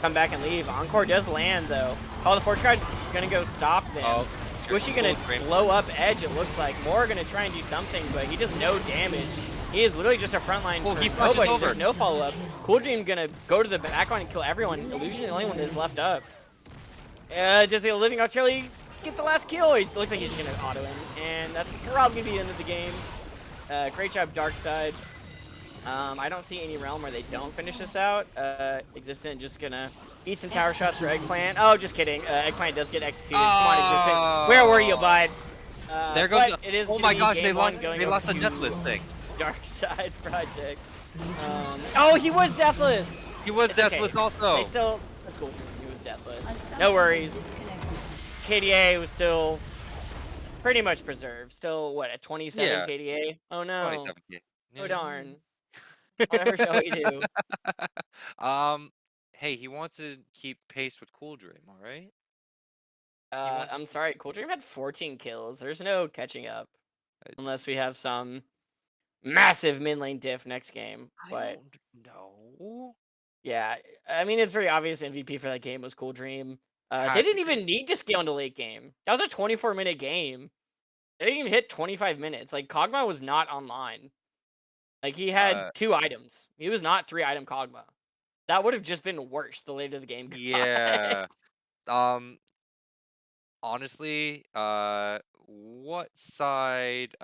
come back and leave. Encore does land though. Oh, the Force Guard gonna go stop them. Oh, Squishy gonna blow up Edge. It looks like Moore gonna try and do something, but he does no damage. He is literally just a frontline for nobody. There's no follow up. Cool Dream gonna go to the back line and kill everyone. Illusion is the only one that's left up. Does the Living Artillery get the last kill? It looks like he's gonna auto him, and that's probably gonna be the end of the game. Great job, Darkside. I don't see any realm where they don't finish this out. Existent just gonna eat some tower shots for Eggplant. Oh, just kidding. Eggplant does get executed. Come on, Existent. Where were you, bud? There goes. It is Oh my gosh, they lost the to Deathless thing. Darkside Project. Oh, he was deathless. He was It's deathless okay. also. They still cool. He was deathless. No worries. KDA was still pretty much preserved. Still, what, a 27 Yeah. KDA? Oh no. 27K. Oh darn. Whatever shall we do? Hey, he wants to keep pace with Cool Dream, all right? I'm sorry. Cool Dream had 14 kills. There's no catching up unless we have some massive mid lane diff next game. But I don't know. yeah, I mean it's very obvious MVP for that game was Cool Dream. They didn't even need to scale into late game. That was a 24-minute game. They didn't even hit 25 minutes. Like Kog'Maw was not online. Like he had 2 items. He was not 3-item Kog'Maw. That would have just been worse the later the game got. Yeah. Honestly, what side,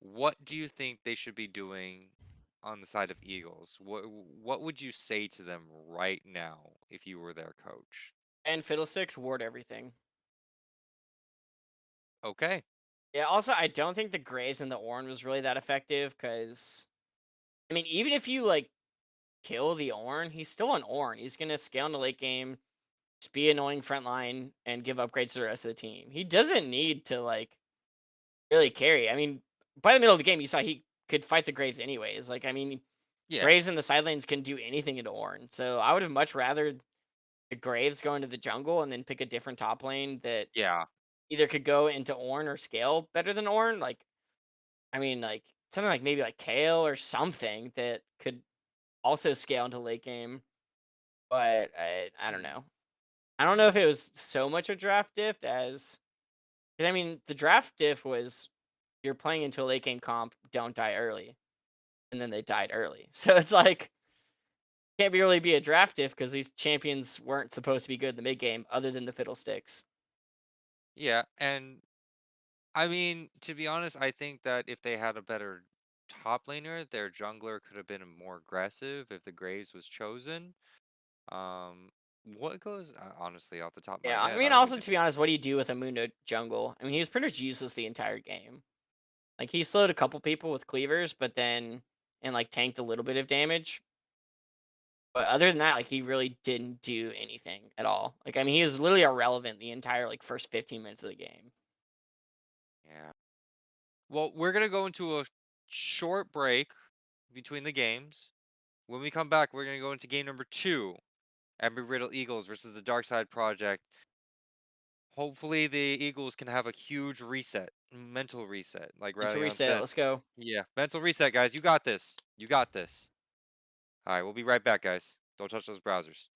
what do you think they should be doing on the side of Eagles? What would you say to them right now if you were their coach? And Fiddlesticks ward everything. Okay. Yeah, also, I don't think the Graves and the Ornn was really that effective because, I mean, even if you, like, kill the Ornn, he's still an Ornn. He's gonna scale in the late game, just be annoying front line, and give upgrades to the rest of the team. He doesn't need to, like, really carry. I mean, by the middle of the game, you saw he could fight the Graves anyways. Like, I mean, Yeah, Graves in the side lanes can do anything into Ornn. So I would have much rather the Graves go into the jungle and then pick a different top lane that yeah. either could go into Ornn or scale better than Ornn. Like, I mean, like something like maybe like Kale or something that could also scale into late game. But I don't Mm, know. I don't know if it was so much a draft diff as 'cause I mean the draft diff was you're playing into a late game comp, don't die early, and then they died early. So it's like can't be really be a draft diff because these champions weren't supposed to be good in the mid game other than the fiddlesticks. yeah, and I mean, to be honest, I think that if they had a better top laner, their jungler could have been more aggressive if the Graves was chosen. What goes honestly off the top of my Yeah, I head? I mean, don't also even. to be honest, what do you do with a Mundo jungle? I mean, he was pretty much useless the entire game. Like he slowed a couple people with cleavers, but then and like tanked a little bit of damage. But other than that, like he really didn't do anything at all. Like I mean, he was literally irrelevant the entire like first 15 minutes of the game. Yeah. Well, we're gonna go into a short break between the games. When we come back, we're gonna go into game number two, Embry-Riddle Eagles versus the Dark Side Project. Hopefully, the Eagles can have a huge reset, mental reset, like And to Raylion reset, said. let's go. Yeah, mental reset, guys. You got this. You got this. All right, we'll be right back, guys. Don't touch those browsers.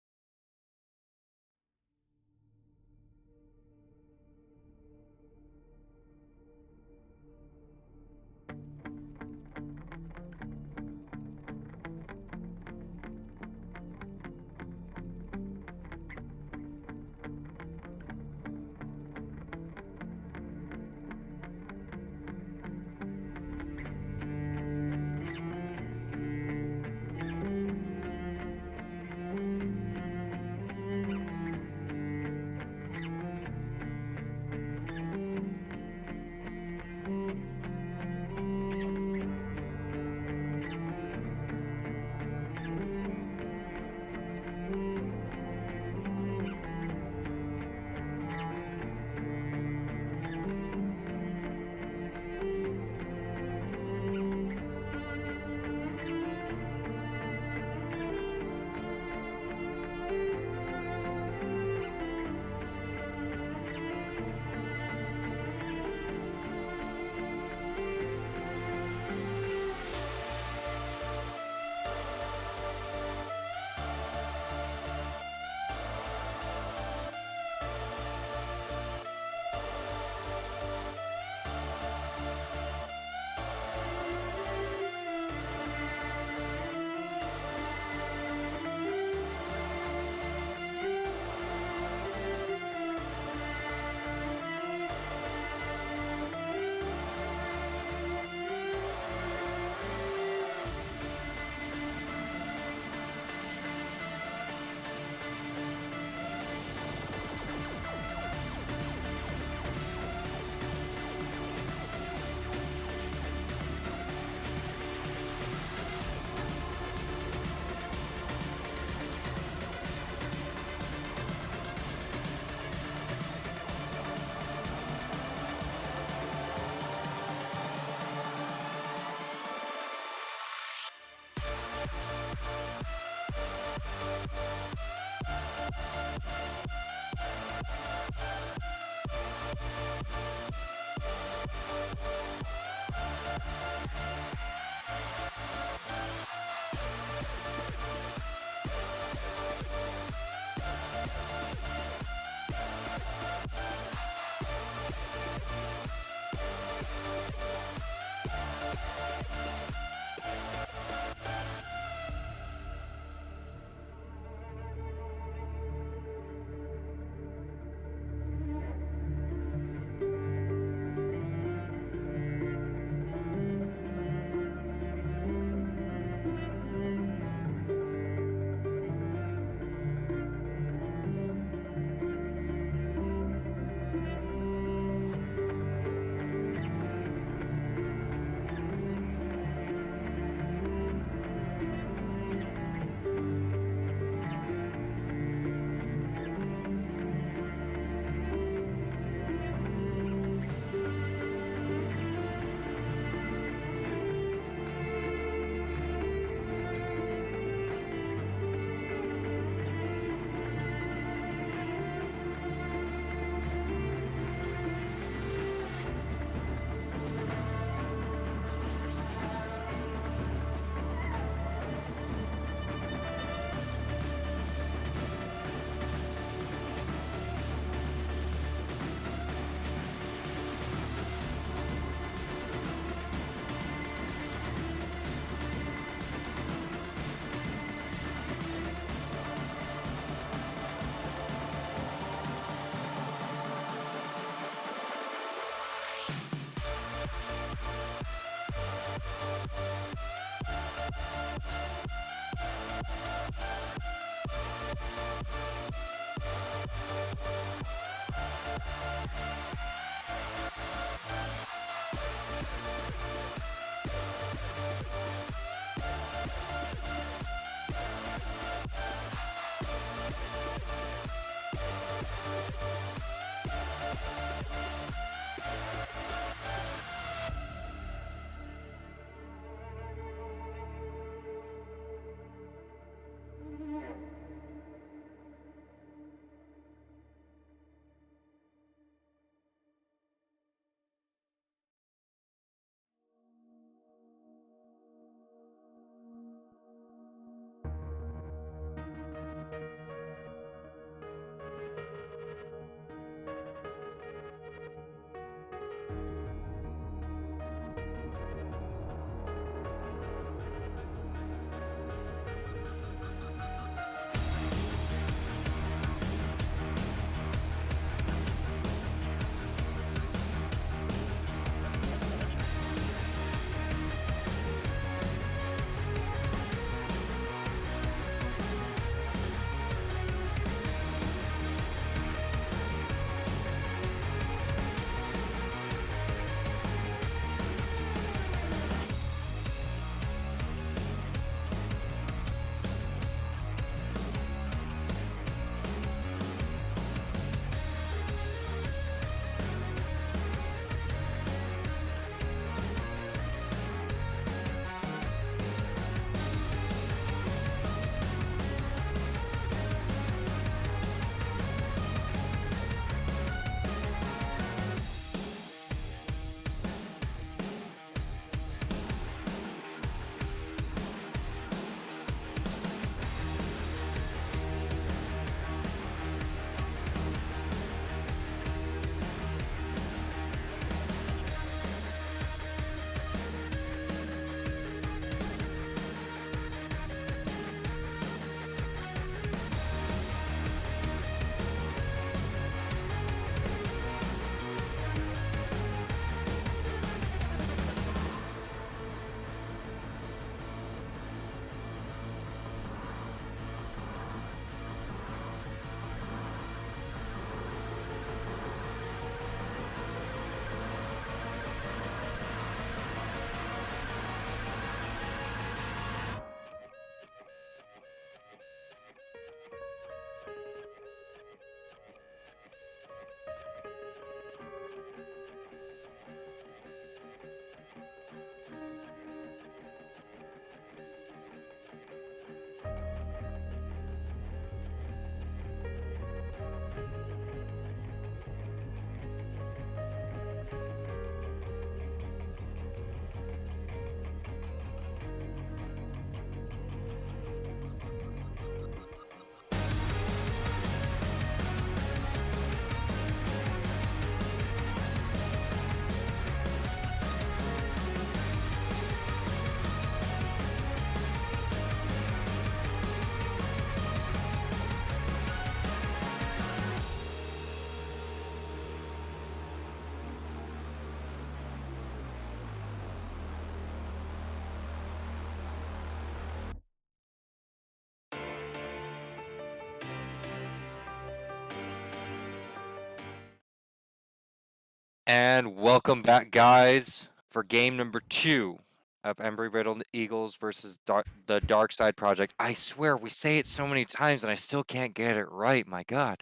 And welcome back, guys, for game number 2 of Embry-Riddle Eagles versus the Dark Side Project. I swear, we say it so many times and I still can't get it right, my god.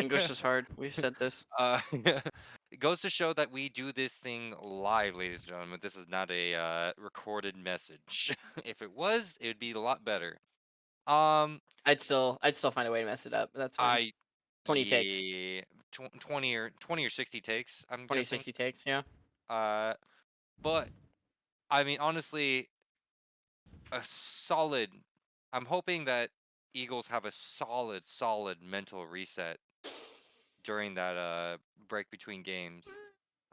English is hard. We've said this. uh, it goes to show that we do this thing live, ladies and gentlemen. This is not a recorded message. If it was, it would be a lot better. Um, I'd still find a way to mess it up, but that's fine. I 20 takes. yeah, 20 or 60 takes, I'm 20, guessing. 60 takes, yeah. Uh, but I mean, honestly, a solid. I'm hoping that Eagles have a solid mental reset during that break between games.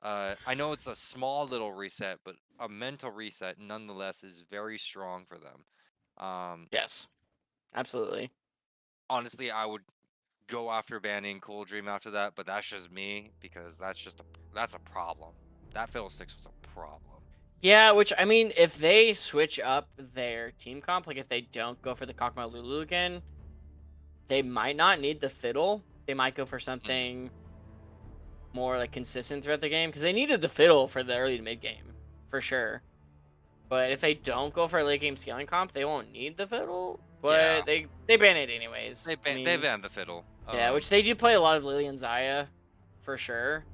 I know it's a small little reset, but a mental reset nonetheless is very strong for them. Yes. Absolutely. Honestly, I would go after banning Cool Dream after that, but that's just me because that's a problem. That Fiddlesticks was a problem. Yeah, which I mean, if they switch up their team comp, like if they don't go for the Kakma Lulu again, they might not need the fiddle. They might go for Mm, something more like consistent throughout the game because they needed the fiddle for the early to mid game for sure. But if they don't go for a late game scaling comp, they won't need the fiddle. yeah, But they ban it anyways. I they mean, banned the fiddle. yeah, which they do play a lot of Lily and Zaya for sure.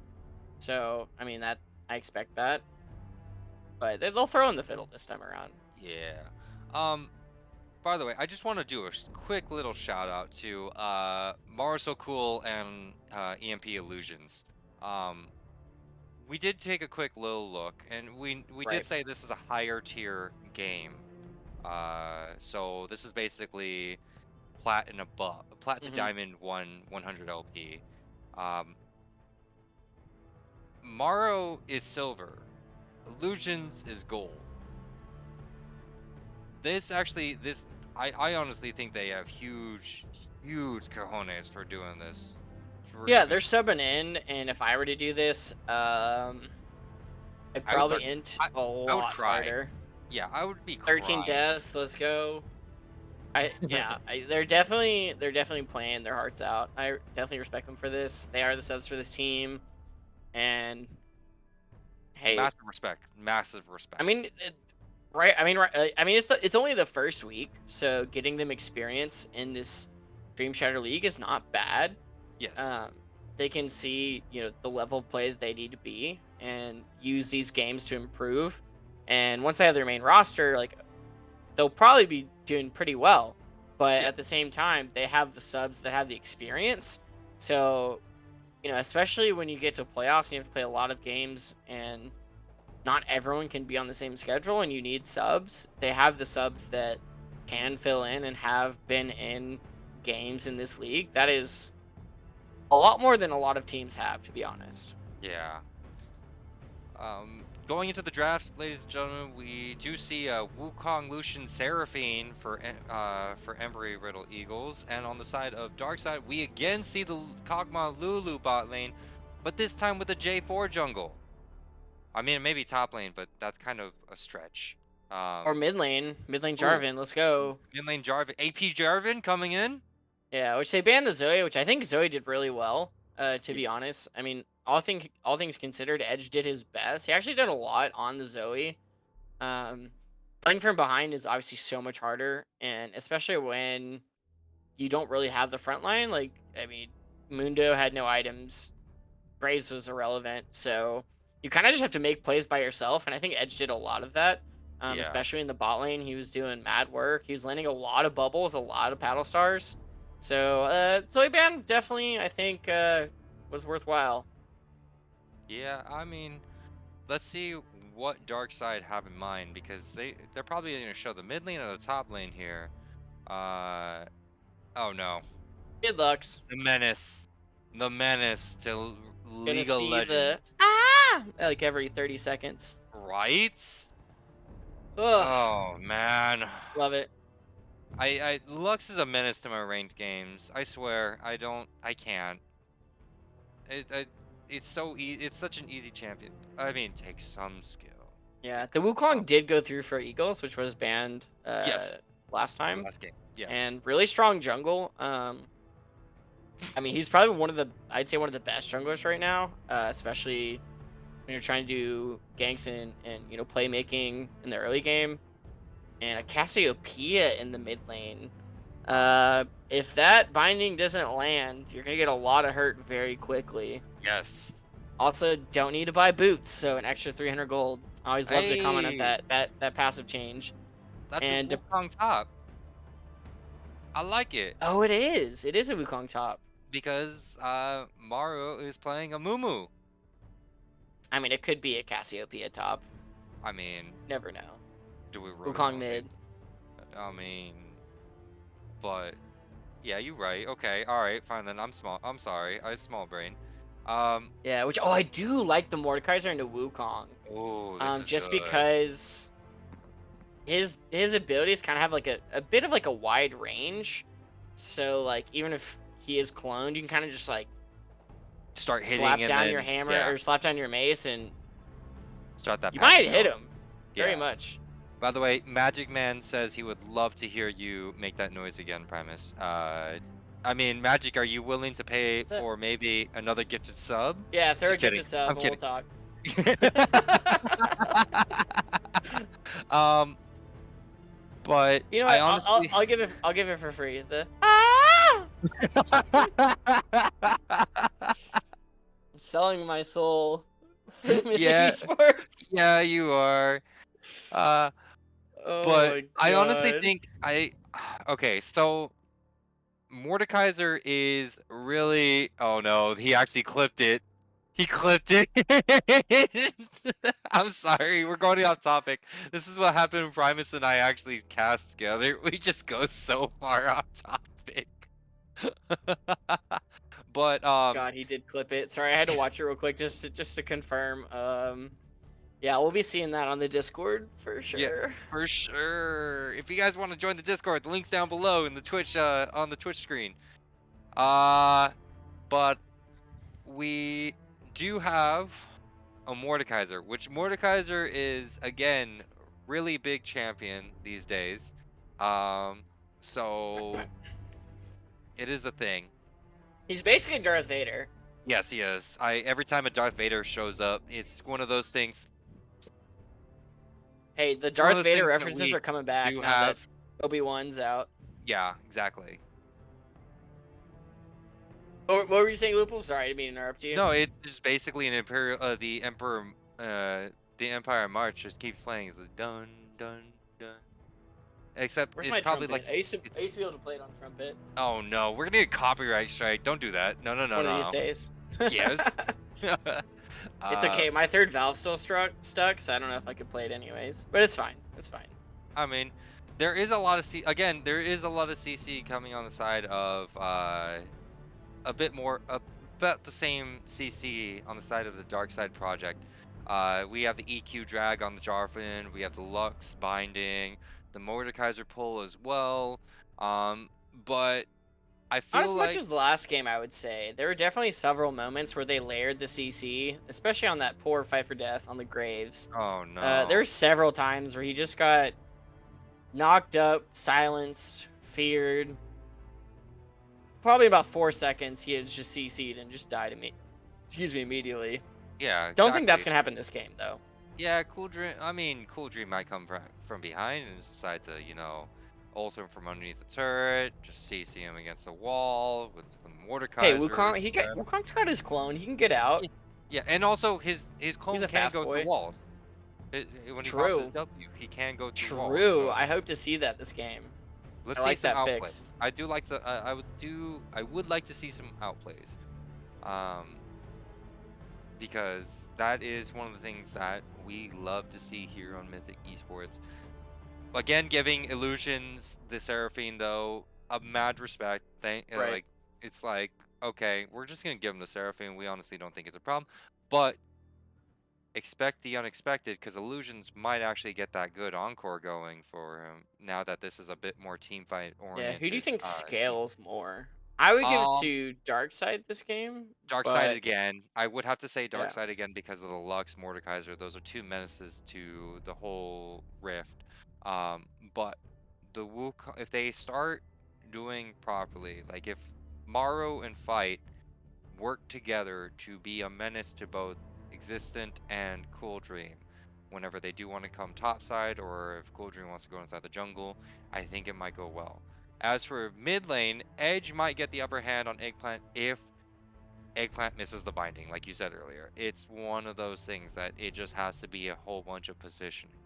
So I mean that I expect that, but they'll throw in the fiddle this time around. Yeah. Um, by the way, I just want to do a quick little shout out to Mara So Cool and EMP Illusions. Um, we did take a quick little look, and we did Right. say this is a higher tier game. So this is basically plat and above, plat to Hmm. diamond 100 LP. Um, Maro is silver, Illusions is gold. This I honestly think they have huge cojones for doing this. For Yeah, even they're subbing in, and if I were to do this, I'd I would probably start int I a I would lot cry. harder. Yeah, I would be 13 crying. deaths. Let's go. They're definitely playing their hearts out. I definitely respect them for this. They are the subs for this team, and hey, Massive respect. Massive I respect. mean, right? I mean, it's only the first week, so getting them experience in this Dreamshatter League is not bad. Yes. Um, they can see the level of play that they need to be and use these games to improve. And once they have their main roster, like they'll probably be doing pretty well. But Yeah. at the same time, they have the subs that have the experience. So, especially when you get to playoffs and you have to play a lot of games and not everyone can be on the same schedule and you need subs, they have the subs that can fill in and have been in games in this league. That is a lot more than a lot of teams have, to be honest. Yeah. Going into the draft, ladies and gentlemen, we do see Wukong Lucian Seraphine for Embry-Riddle Eagles, and on the side of Dark Side, we again see the Kog'Maw Lulu bot lane, but this time with the J4 jungle. I mean, it may be top lane, but that's kind of a stretch. Or Um, mid lane ooh, Jarvan, let's go. mid lane Jarvan, AP Jarvan coming in. Yeah, which they banned the Zoe, which I think Zoe did really well. To be Yes. honest, I mean, all things considered, Edge did his best. He actually did a lot on the Zoe. Um, Playing from behind is obviously so much harder, and especially when you don't really have the front line. Like, I mean, Mundo had no items. Graves was irrelevant. So you kind of just have to make plays by yourself. And I think Edge did a lot of that, Yeah. especially in the bot lane. He was doing mad work. He was landing a lot of bubbles, a lot of paddle stars. So, Zoe Ban definitely, I think, was worthwhile. Yeah. I mean, let's see what Dark Side have in mind because they're probably going to show the mid lane or the top lane here. Uh oh no. Good lucks. The menace. The menace to Gonna League of see the Legends. like every 30 seconds. Right? Ugh, Oh man. love it. I Lux is a menace to my ranked games. I swear. I can't. It's it's such an easy champion. I mean, it takes some skill. Yeah, Take the some Wukong did go through for Eagles, which was banned Yes, last time, last game. Yes. and really strong jungle. I mean, he's probably I'd say one of the best junglers right now, especially when you're trying to do ganks and playmaking in the early game, and a Cassiopeia in the mid lane. If that binding doesn't land, you're gonna get a lot of hurt very quickly. Yes. Also, don't need to buy boots, so an extra 300 gold. I always love to comment on Hey, that passive change. that's a And Wukong top. I like it oh, it is. It is a Wukong top. because Mario is playing a Mumu. I mean, it could be a Cassiopeia top. I mean, Never know. do we really Wukong want to see? mid. I mean, but yeah, you're right. Okay, all right, fine then. I'm small. I'm sorry. I was small brain. Um. Yeah, which I do like the Mordekaiser into Wukong. Oh, this is Just good. because his abilities kind of have like a bit of like a wide range. So like even if he is cloned, you can kind of just like Start hitting slap and down your then hammer yeah, or slap down your mace and start that you might passive hit build. him very Yeah. much. By the way, Magic Man says he would love to hear you make that noise again, Primus. I mean, Magic, are you willing to pay But, for maybe another gifted sub? yeah, throw a Just kidding. gifted sub I'm and we'll kidding. talk. um, but You know I what? honestly, I'll give it for free. The I'm selling my soul for Mythic yeah, Esports. yeah, you are. Uh, Oh but my I honestly god. think okay, so Mordekaiser is really, oh no, he actually clipped it. He clipped it. I'm sorry, we're going off topic. This is what happened when Primus and I actually cast together. We just go so far off topic. But God, he did clip it. Sorry, I had to watch it real quick just to confirm. Yeah, we'll be seeing that on the Discord for yeah, sure. for sure. If you guys want to join the Discord, the link's down below in the Twitch on the Twitch screen. Uh but we do have a Mordekaiser, which Mordekaiser is again really big champion these days. Um, so it is a thing. He's basically Darth Vader. Yes, he is. I every time a Darth Vader shows up, it's one of those things. Hey, the It's one of Darth those Vader things that references we are coming back do now that have. Obi-Wan's out. Yeah, exactly. What were you saying, Lupul? Sorry, I didn't mean to interrupt you. No, it's just basically an imperial. The Empire March just keeps playing. It's like dun dun dun. Except Where's it's my probably trumpet? like I used to be able to play it on trumpet oh no, we're gonna get a copyright strike. Don't do that. No, no, no, one of these no. days. Yes. It's uh, okay. My third valve still stuck, so I don't know if I could play it anyways. But it's fine. It's fine. I mean, there is a lot of again, there is a lot of CC coming on the side of a bit more about the same CC on the side of the Dark Side project. We have the EQ drag on the Jarvan, we have the Lux binding, the Mordekaiser pull as well. But I Not feel as much like as the last game, I would say. There were definitely several moments where they layered the CC, especially on that poor fight for death on the Graves. oh There no. were several times where he just got knocked up, silenced, feared. Probably about 4 seconds, he had just CC'd and just died Excuse me, immediately. Yeah, Don't think that's exactly. gonna happen this game though. Yeah, Cool Dream. I mean, Cool Dream might come from behind and decide to, ult him from underneath the turret, just CC him against the wall with Hey, Mordekaiser. Wukong, Yeah. Wukong's got his clone. He can get out. Yeah, yeah, and also his He's clone a can fast go through boy. walls. When he pops his True. W, he can go through walls. True. So I hope to see that this game. I let's see like some that fix. outplays. I do like the. I would like to see some outplays. Um, because that is one of the things that we love to see here on Mythic Esports. Again, giving Illusions the Seraphine though a mad respect. Right. Like it's like okay, we're just gonna give him the Seraphine. We honestly don't think it's a problem, but expect the unexpected because Illusions might actually get that good encore going for him now that this is a bit more team fight Yeah. Who do you oriented. think Team. scales more? I would give it Um, to Darkseid this game, Dark Side but again. I would have to say Dark yeah. Side again because of the Lux Mordekaiser. Those are two menaces to the whole Rift. Um, but the Wukong, if they start doing properly, like if Morrow and Fight work together to be a menace to both Existent and Cool Dream. Whenever they do want to come topside, or if Cool Dream wants to go inside the jungle, I think it might go well. As for mid lane, Edge might get the upper hand on Eggplant if Eggplant misses the binding, like you said earlier. It's one of those things that it just has to be a whole bunch of positioning.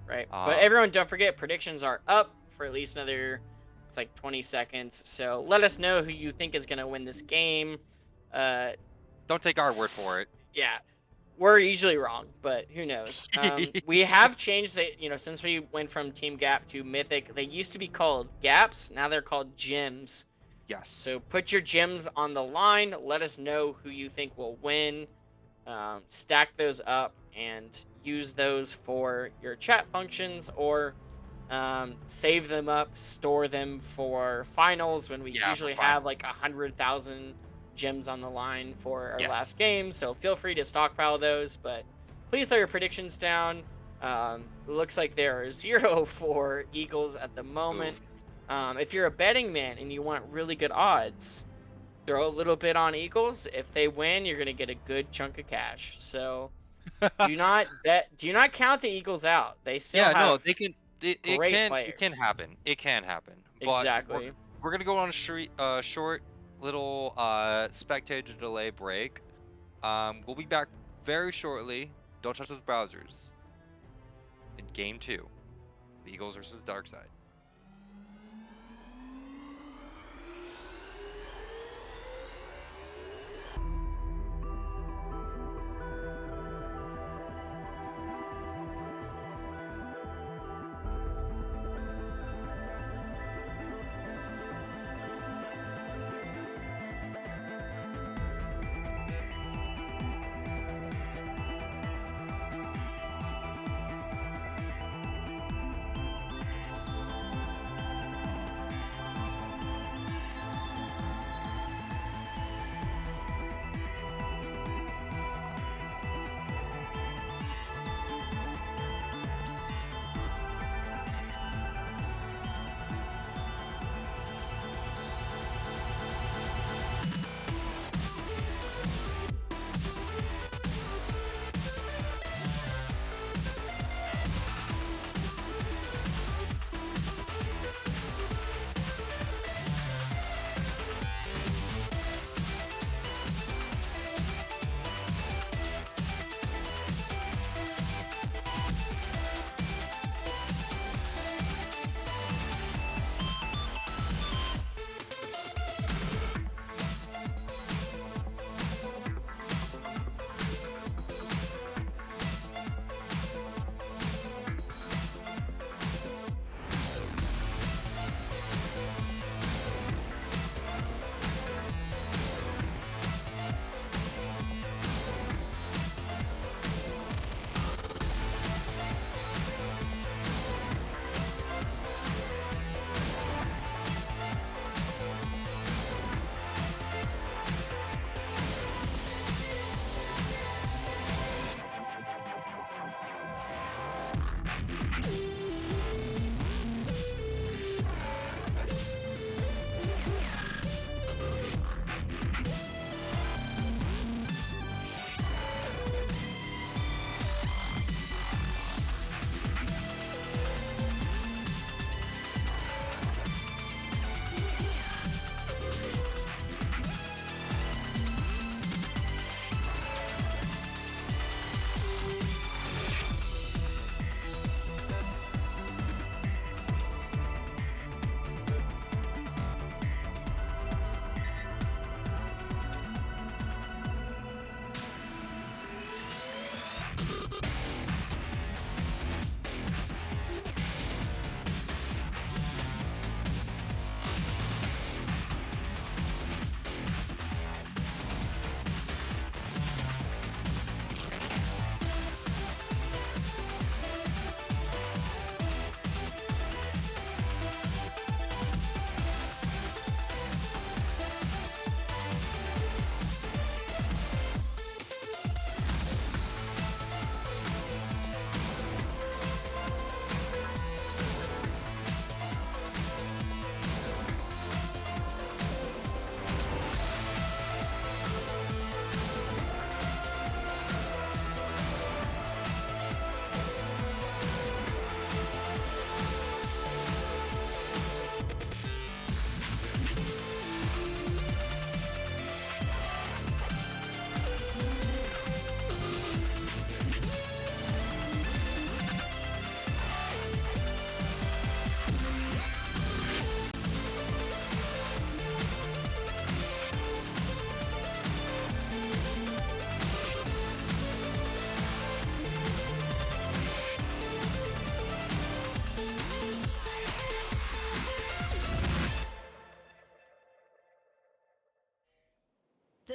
Right. But Um, everyone, don't forget, predictions are up for at least another, it's like 20 seconds. So let us know who you think is going to win this game. Uh, don't take our word for it. yeah, we're usually wrong, but who knows? We have changed the, since we went from Team Gap to Mythic, they used to be called Gaps. Now they're called Gems. So Yes. put your gems on the line. Let us know who you think will win. Stack those up and use those for your chat functions, or save them up, store them for finals when we Yeah, for usually have final. like 100,000 gems on the line for our last Yes. game. So feel free to stockpile those, but please throw your predictions down. It looks like there are 0 for Eagles at the moment. Oof. If you're a betting man and you want really good odds, throw a little bit on Eagles. If they win, you're gonna get a good chunk of cash. So do not count the Eagles out. They still Yeah, no, have they can. great It can players. happen. It can happen. But Exactly. we're gonna go on a short little spectator delay break. We'll be back very shortly. Don't touch those browsers. In game two, the Eagles versus Darkside.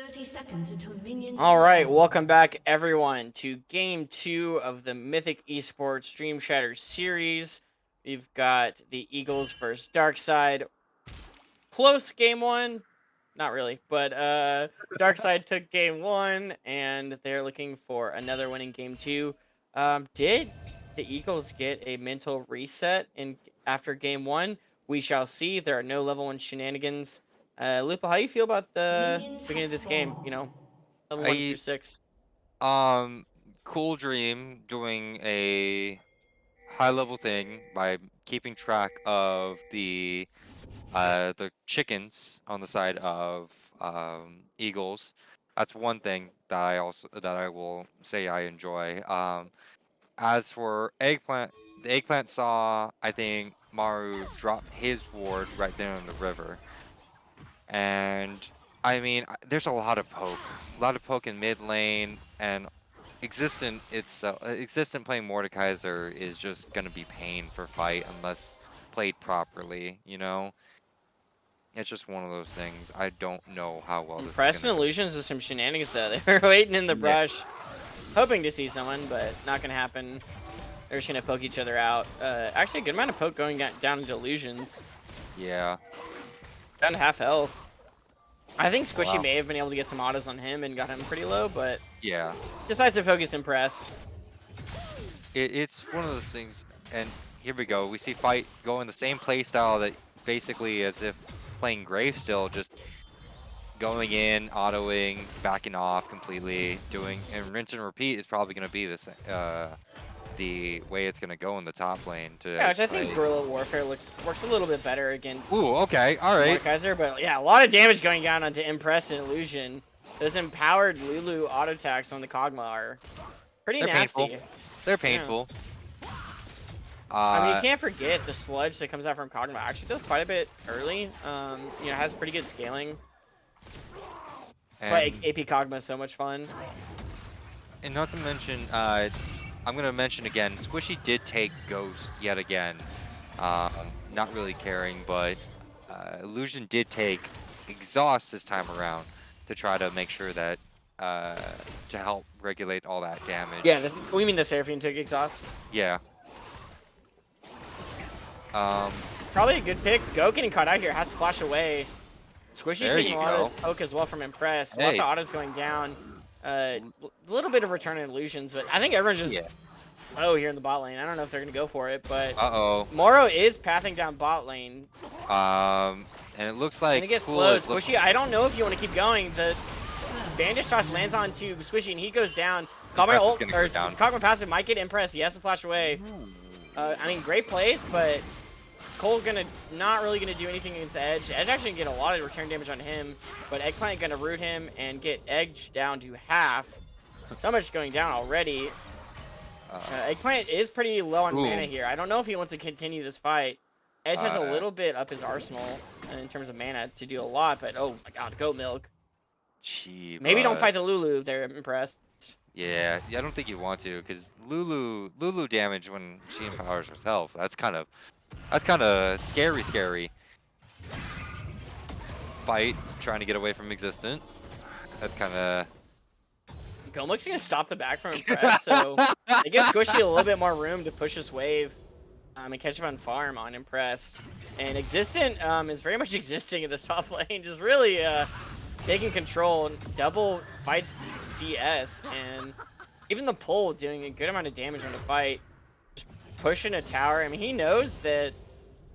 30 seconds until minions All right, spawn. welcome back everyone to game 2 of the Mythic Esports Dreamshatter series. We've got the Eagles versus Darkside. Close game 1. Not really, but Darkside took game 1 and they're looking for another win in game 2. Did the Eagles get a mental reset in after game 1? We shall see. There are no level 1 shenanigans. Lupa, how you feel about the Minions beginning have of this game, spawned. level 1 through I 6? Cool Dream doing a high level thing by keeping track of the chickens on the side of eagles. That's one thing that I will say I enjoy. As for eggplant, the eggplant saw, I think, Maru drop his ward right there in the river. And I mean, there's a lot of poke in mid lane, and existent playing Mordekaiser is just gonna be pain for fight unless played properly. You know, it's just one of those things. I don't know how well this is Impressed gonna go. Illusions with some shenanigans out there. Waiting in the Yeah, brush, hoping to see someone, but not gonna happen. They're just gonna poke each other out. Actually, a good amount of poke going down into Illusions. yeah. Down to half health. I think Squishy Wow. may have been able to get some autos on him and got him pretty low, but Yeah. decides to focus Impressed. It's one of those things, and here we go. We see fight going the same play style that basically as if playing Grave still, just going in, autoing, backing off completely, doing, and rinse and repeat is probably going to be the way it's going to go in the top lane Yeah, to which I think play. Guerrilla Warfare works a little bit better against Ooh, okay, all right. Mordekaiser, but yeah, a lot of damage going down onto Impressed and Illusion. Those empowered Lulu auto attacks on the Kog'Maw are pretty They're painful. nasty. They're Yeah. painful. I mean, you Uh, can't forget the sludge that comes out from Kog'Maw actually does quite a bit early. Has pretty good scaling. That's why and AP Kog'Maw is so much fun. not to mention, I'm gonna mention again, Squishy did take Ghost yet again. Not really caring, but Illusion did take Exhaust this time around to try to make sure that to help regulate all that Yeah, damage. we mean the Seraphine took exhaust. Yeah. Um, Probably a good pick. Go getting caught out here has to flash away. Squishy there taking you a lot go. of poke as well from Impress. Lots Hey. of autos going down. A little bit of return in illusions, but I think everyone's just Yeah. low here in the bot lane. I don't know if they're gonna go for it, but Uh Moro is pathing down bot lane. oh. And it looks And like it gets Cool slow. is Squishy, I don't know if you want to keep going. The bandage toss lands onto Squishy and he goes down. Impress is Ult, gonna or go down. Kog'Maw passive might get Impressed. He has to flash away. I mean, great plays, but Cole not really gonna do anything against Edge. Edge actually can get a lot of return damage on him, but Eggplant gonna root him and get Edge down to half. So much going down already. Eggplant is pretty low on Ooh. mana here. I don't know if he wants to continue this fight. Edge has a little bit up his arsenal in terms of mana to do a lot, but oh my god, goat milk. Gee, Maybe don't bud. fight the Lulu if they're impressed. Yeah, I don't think you want to, because Lulu damage when she empowers herself. That's kind of scary. Fight trying to get away from existent. That's kind of Gomilk's gonna stop the back from Impress, so it gives Squishy a little bit more room to push this wave and catch up on farm on Impressed. And Existent is very much existing in this top lane, just really taking control. Double fights CS, and even the pull doing a good amount of damage on the fight. Just pushing a tower. I mean, he knows that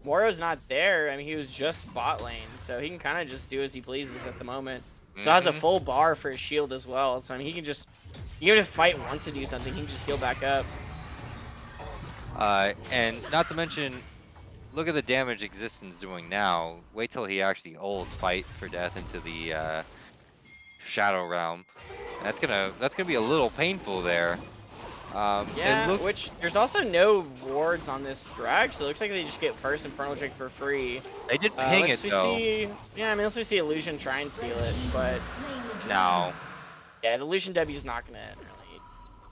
Moro's not there. I mean, he was just bot lane, so he can kind of just do as he pleases at the moment. So has a full bar for his shield as well. So I mean, he can just, even if Fight wants to do something, he can just heal back up. and not to mention, look at the damage Existence doing now. Wait till he actually ults Fight for death into the Shadow Realm. That's gonna be a little painful there. Yeah, which there's also no wards on this drag, so it looks like they just get first Infernal Drake for free. They did ping it though. Yeah, I mean, unless we see Illusion try and steal it, but No. yeah, the Illusion W is not gonna really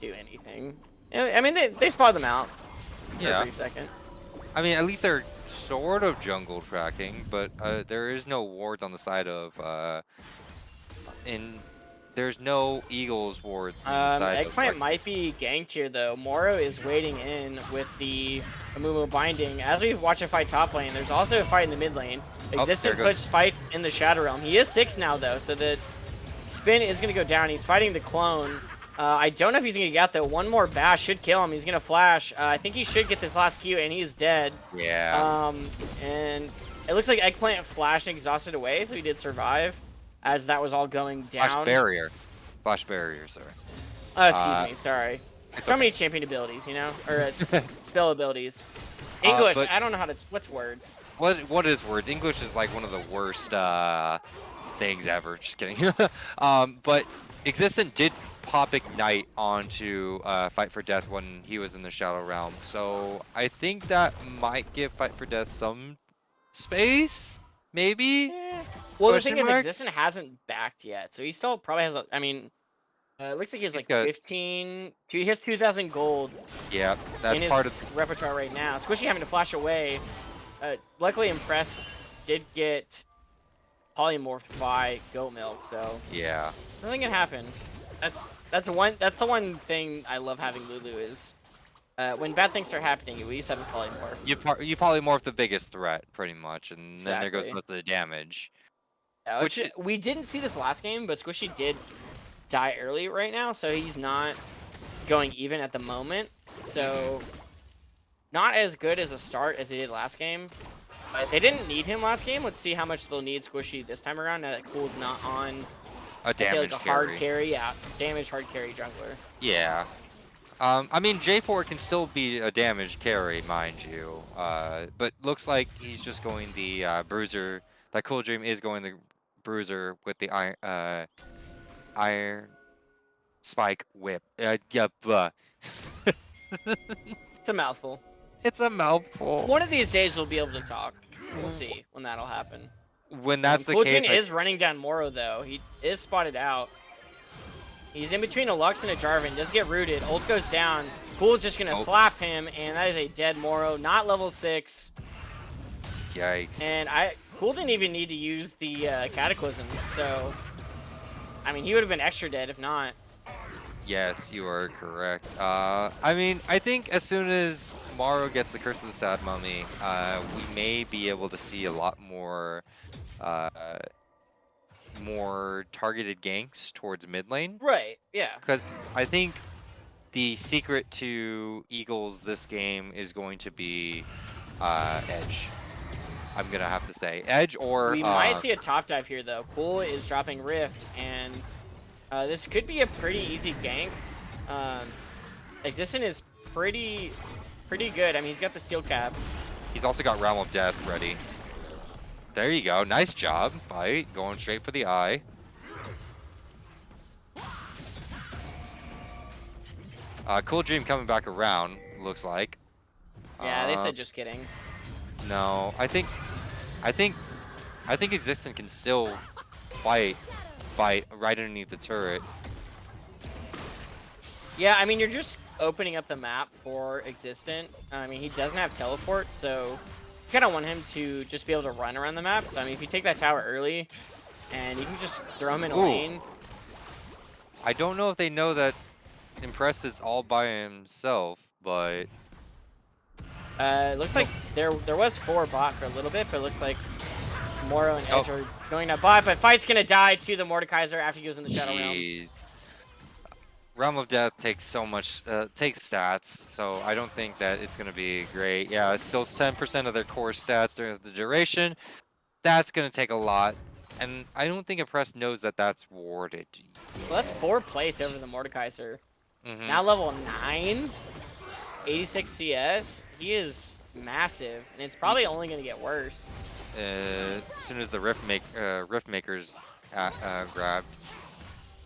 do anything. I mean, they spot them out for a brief second. I mean, at least they're sort of jungle tracking, but there is no wards on the side of and there's no Eagles wards inside of Eggplant like. might be ganked here though. Moro is waiting in with the Amumu binding. As we watch a fight top lane, there's also a fight in the mid lane. Oh, there Existent goes. puts fight in the Shadow Realm. He is 6 now though, so the spin is gonna go down. He's fighting the clone. I don't know if he's gonna get though. One more bash should kill him. He's gonna flash. I think he should get this last Q, and he's dead. Yeah. And it looks like Eggplant flashed and exhausted away, so he did survive, as that was all going down. Flash barrier. Flash barrier, sorry. Oh, excuse me, sorry. It's So okay. many champion abilities, you know, or spell abilities. English, but- I don't know how to. What's words? What is words? English is like one of the worst things ever. Just kidding. But Existent did pop Ignite onto Fight for Death when he was in the Shadow Realm, so I think that might give Fight for Death some space, maybe. Well, the Question thing is, mark? Existent hasn't backed yet, so he still probably has. I mean, it looks like he has He's like got- 15. He has 2,000 gold Yeah, that's in his part of. repertoire right now. Squishy having to flash away. Luckily, Impress did get polymorphed by Goat Milk, so Yeah. nothing can happen. That's the one thing I love having Lulu is when bad things start happening, you at least have a polymorph. You polymorph the biggest threat, pretty much, and then there goes Exactly. most of the damage. Yeah, Which we didn't see this last game, but Squishy did die early right now, so he's not going even at the moment. So not as good as a start as they did last game. But they didn't need him last game. Let's see how much they'll need Squishy this time around. Now that Cool's not on, A I'd say damage like a hard carry. carry. Yeah, damage hard carry jungler. Yeah. I mean, J4 can still be a damage carry, mind you. But looks like he's just going the bruiser. That Cool Dream is going the bruiser with the iron spike whip. Yeah, blah. It's a mouthful. It's a mouthful. One of these days we'll be able to talk. We'll see when that'll happen. When that's the Cool case, Dream is running down Moro though. He is spotted out. He's in between a Lux and a Jarvan. Does get rooted. Ult goes down. Cool's just gonna slap him, and that is a dead Moro. Not level 6. yikes. And Cool didn't even need to use the Cataclysm. So, I mean, he would have been extra dead if not. Yes, you are correct. I mean, I think as soon as Maro gets the Curse of the Sad Mummy, we may be able to see a lot more, more targeted ganks towards mid lane. Right. Yeah. Because I think the secret to Eagles this game is going to be Edge. I'm gonna have to say Edge or We might see a top dive here though. Cool is dropping Rift, and this could be a pretty easy gank. Existent is pretty good. I mean, he's got the steel caps. He's also got Realm of Death ready. There you go. Nice job. Fight. Going straight for the eye. Cool Dream coming back around, looks like. Yeah, they said just kidding. No, I think Existent can still fight right underneath the turret. Yeah, I mean, you're just opening up the map for Existent. I mean, he doesn't have teleport, so you kind of want him to just be able to run around the map. So, I mean, if you take that tower early, and you can just throw him in a lane. I don't know if they know that Impress is all by himself, but... It looks like there was 4 bot for a little bit, but it looks like Moro and Edge are going to bot. But Fight's going to die to the Mordekaiser after he goes in the Shadow Realm. Jeez. Realm of Death takes so much, takes stats, so I don't think that it's going to be great. Yeah, it's still 10% of their core stats during the duration. That's going to take a lot, and I don't think Impress knows that that's warded. Well, that's 4 plates over the Mordekaiser. Mm-hmm. Now level 9, 86 CS. He is massive, and it's probably only going to get worse. As soon as the Rift Makers grabbed,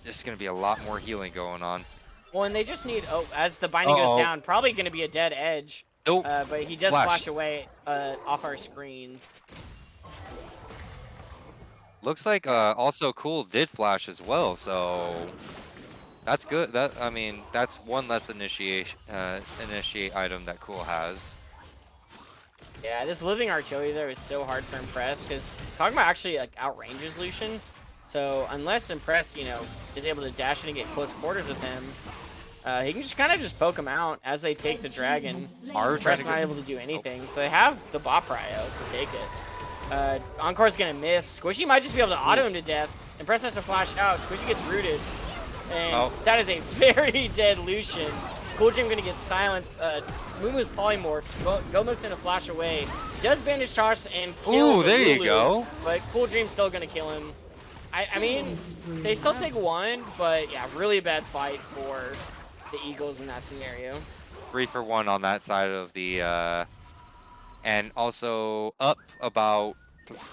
there's going to be a lot more healing going on. Well, and they just need, as the binding goes down, probably going to be a dead Edge. Nope. But he does flash away off our screen. Looks like also Cool did flash as well, so that's good. I mean, that's one less initiate item that Cool has. Yeah, this living artillery there is so hard for Impress because Kog'Maw actually like outranges Lucian. So unless Impress, you know, is able to dash in and get close quarters with him, he can just kind of just poke him out as they take the dragon. Maru trying Impress to not go. able to do anything, so they have the bot prio to take it. Encore's gonna miss. Squishy might just be able to auto him to death. Impress has to flash out. Squishy gets rooted. And that is a very dead Lucian. Cool Dream gonna get silenced. Mumu's polymorph. Gomuk's gonna flash away. Does bandage toss and kill Ooh, the there you Lulu, go. But Cool Dream's still gonna kill him. I mean, they still take one, but yeah, really bad fight for the Eagles in that scenario. 3 for 1 on that side of the, and also up about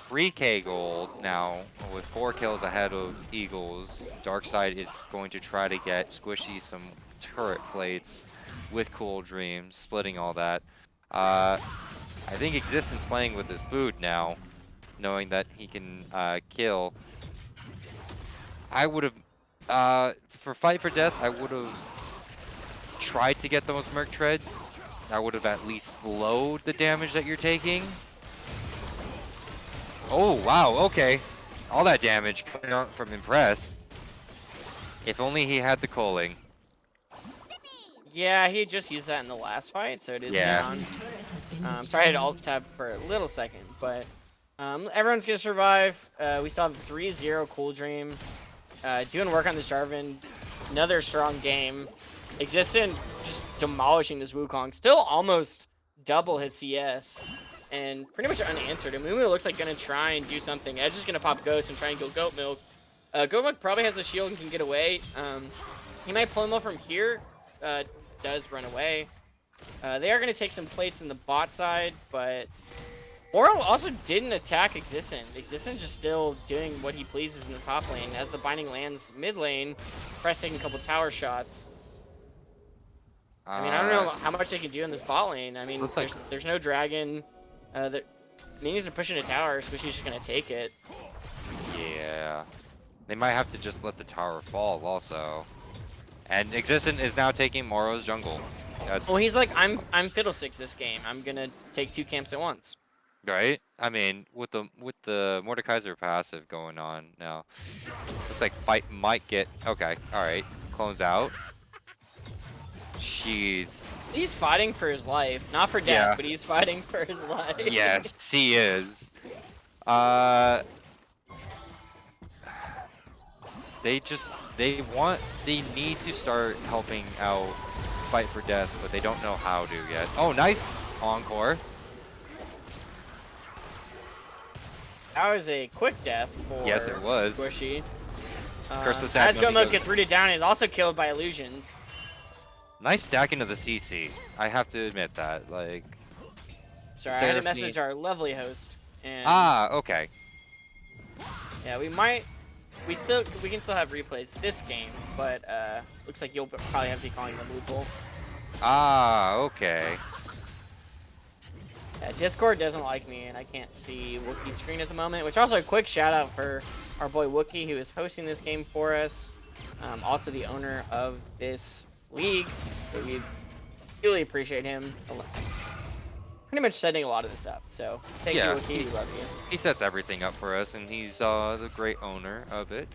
3K gold now with 4 kills ahead of Eagles. Darkside is going to try to get Squishy some turret plates with Cool Dreams, splitting all that. I think Existence playing with his food now, knowing that he can kill. I would have, for Fight for Death, I would have tried to get those Merc Treads. That would have at least slowed the damage that you're taking. Oh, wow, okay. All that damage coming out from Impress. If only he had the culling. Yeah, he just used that in the last fight, so it is down. Sorry, I had to alt tab for a little second, but everyone's gonna survive. We still have 3-0 Cool Dream. Doing work on this Jarvan. Another strong game. Existent just demolishing this Wukong. Still almost double his CS. And pretty much unanswered. And Mumu looks like gonna try and do something. Edge is gonna pop Ghost and try and go Goat Milk. Goat Milk probably has the shield and can get away. He might pull him off from here. Does run away. They are gonna take some plates in the bot side, but Moro also didn't attack Existent. Existent just still doing what he pleases in the top lane. As the binding lands mid lane, Press taking a couple tower shots. I mean, I don't know how much they can do in this bot lane. I mean, there's no dragon. Minions are pushing a tower, Squishy's just gonna take it. Yeah. They might have to just let the tower fall also. And Existent is now taking Moro's jungle. Well, he's like, I'm Fiddlesticks this game. I'm gonna take 2 camps at once. Right? I mean, with the Mordekaiser passive going on now, looks like fight might get okay. All right, clones out. Jeez. He's fighting for his life, not for death, but he's fighting for his life. Yes, he is. They need to start helping out Fight for Death, but they don't know how to yet. Oh, nice encore. That was a quick death for Yes, it was. Squishy. As Gomuk gets rooted down and is also killed by illusions. Nice stacking of the CC. I have to admit that. Like, sorry, I had to message our lovely host. And okay. yeah, we can still have replays this game, but looks like you'll probably have to be calling them Lupul. Okay. Yeah, Discord doesn't like me, and I can't see Wookiee's screen at the moment. Which also a quick shout out for our boy Wookiee, who is hosting this game for us. Also the owner of this league. So we really appreciate him. Pretty much setting a lot of this up. So thank you, Wookiee. We love you. He sets everything up for us, and he's the great owner of it.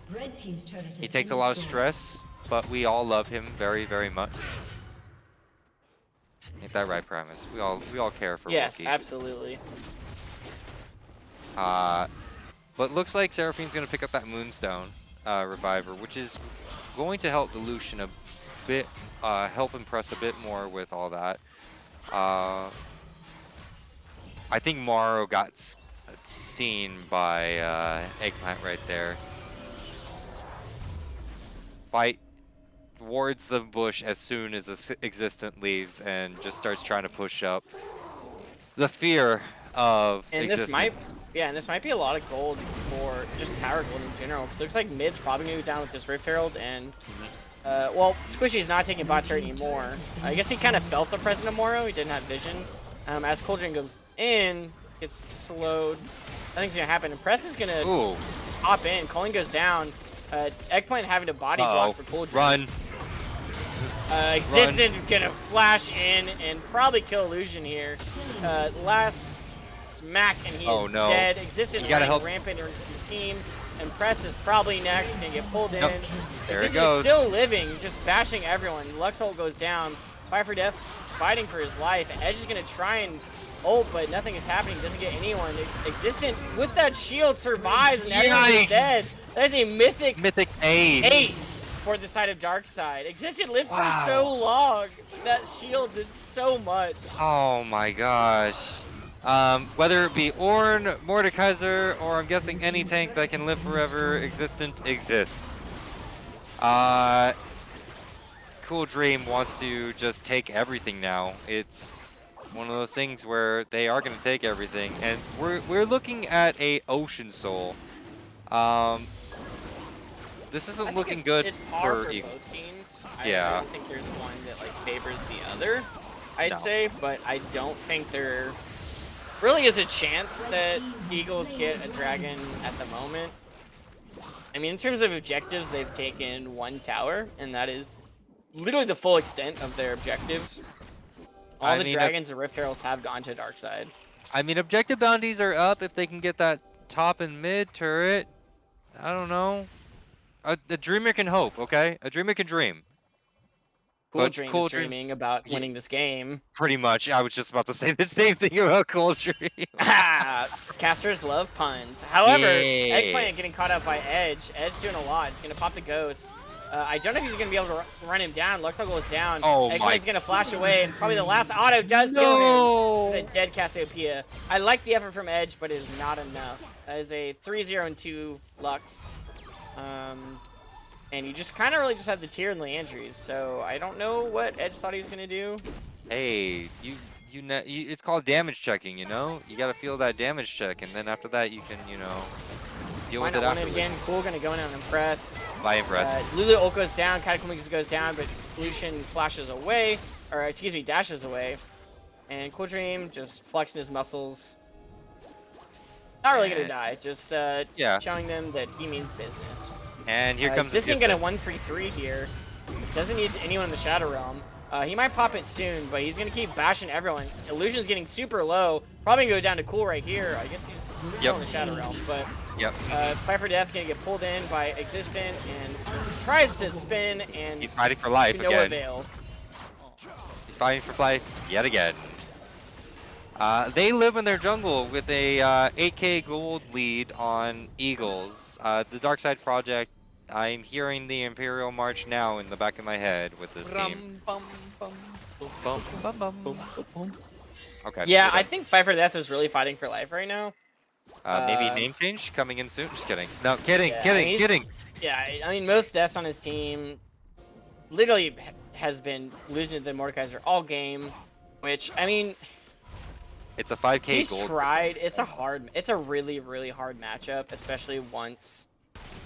He takes a lot of stress, but we all love him very, very much. Ain't that right, Primus? We all care for Yes, Wookiee. absolutely. But looks like Seraphine's gonna pick up that Moonstone Reviver, which is going to help the Lucian a bit, help Impress a bit more with all that. I think Morrow got seen by Eggplant right there. Fight towards the bush as soon as the Existent leaves and just starts trying to push up. The fear of Existent. This might be a lot of gold for just tower gold in general, because it looks like mid's probably gonna be down with this Rift Herald, and well, Squishy's not taking bot turret anymore. I guess he kind of felt the presence of Moro. He didn't have vision. As Coldren goes in, gets slowed. Nothing's gonna happen. And Press is gonna hop in. Culling goes down. Eggplant having to body block for Coldren. Run. Existent gonna flash in and probably kill Illusion here. Last smack and he is dead. Existent running rampant into the team. Impress is probably next, gonna get pulled in. Yep. There it This is goes. still living, just bashing everyone. Luxol goes down. Fight for Death fighting for his life. Edge is gonna try and ult, but nothing is happening. Doesn't get anyone. Existent with that shield survives, and everyone is dead. That is a mythic ace for the side of Darkside. Existent lived for so long. That shield did so much. Oh my gosh. Whether it be Ornn, Mordekaiser, or I'm guessing any tank that can live forever, Existent exists. Cool Dream wants to just take everything now. It's one of those things where they are going to take everything, and we're looking at a Ocean Soul. This isn't looking good it's par for for Eagles. both teams. Yeah. I don't think there's one that like favors the other, I'd say, but I don't think there really is a chance that Eagles get a dragon at the moment. I mean, in terms of objectives, they've taken one tower, and that is literally the full extent of their objectives. All the dragons and Rift Heralds have gone to Darkside. I mean, objective bounties are up if they can get that top and mid turret. I don't know. A dreamer can hope, okay? A dreamer can dream. Cool Dream is dreaming about winning this game. Pretty much. I was just about to say the same thing about Cool Dream. Casters love puns. However, Eggplant getting caught up by Edge. Edge doing a lot. It's going to pop the Ghost. I don't know if he's going to be able to run him down. Luxol goes down. Eggplant's going to flash away, and probably the last auto does kill him. It's a dead Cassiopeia. I like the effort from Edge, but it is not enough. That is a 3-0 and 2 Lux. And you just kind of really just have the Tyr and Leandries, so I don't know what Edge thought he was going to do. Hey, it's called damage checking, you know? You got to feel that damage check, and then after that you can, you know, deal with it afterwards. Again. Cool going to go in on Impress. By Impress. Lulu ult goes down, Cataclysmic goes down, but Lucian flashes away, or excuse me, dashes away. And Cool Dream just flexing his muscles. Not really going to die, just showing them that he means business. And here comes this isn't going to 1-3-3 here. Doesn't need anyone in the Shadow Realm. He might pop it soon, but he's going to keep bashing everyone. Illusion's getting super low. Probably going to go down to Cool right here. I guess he's still in the Shadow Realm, but Fight for Death going to get pulled in by Existent and tries to spin, and he's fighting for life to no again. avail. He's fighting for life yet again. They live in their jungle with a 8k gold lead on Eagles. The Darkside Project, I'm hearing the Imperial March now in the back of my head with this team. Okay. Yeah, I think Fight for Death is really fighting for life right now. Maybe name change coming in soon? Just kidding. No, kidding. Yeah, I mean, most deaths on his team literally has been losing to the Mordekaiser all game, which, I mean... It's a 5k he's gold. Tried. It's a really, really hard matchup, especially once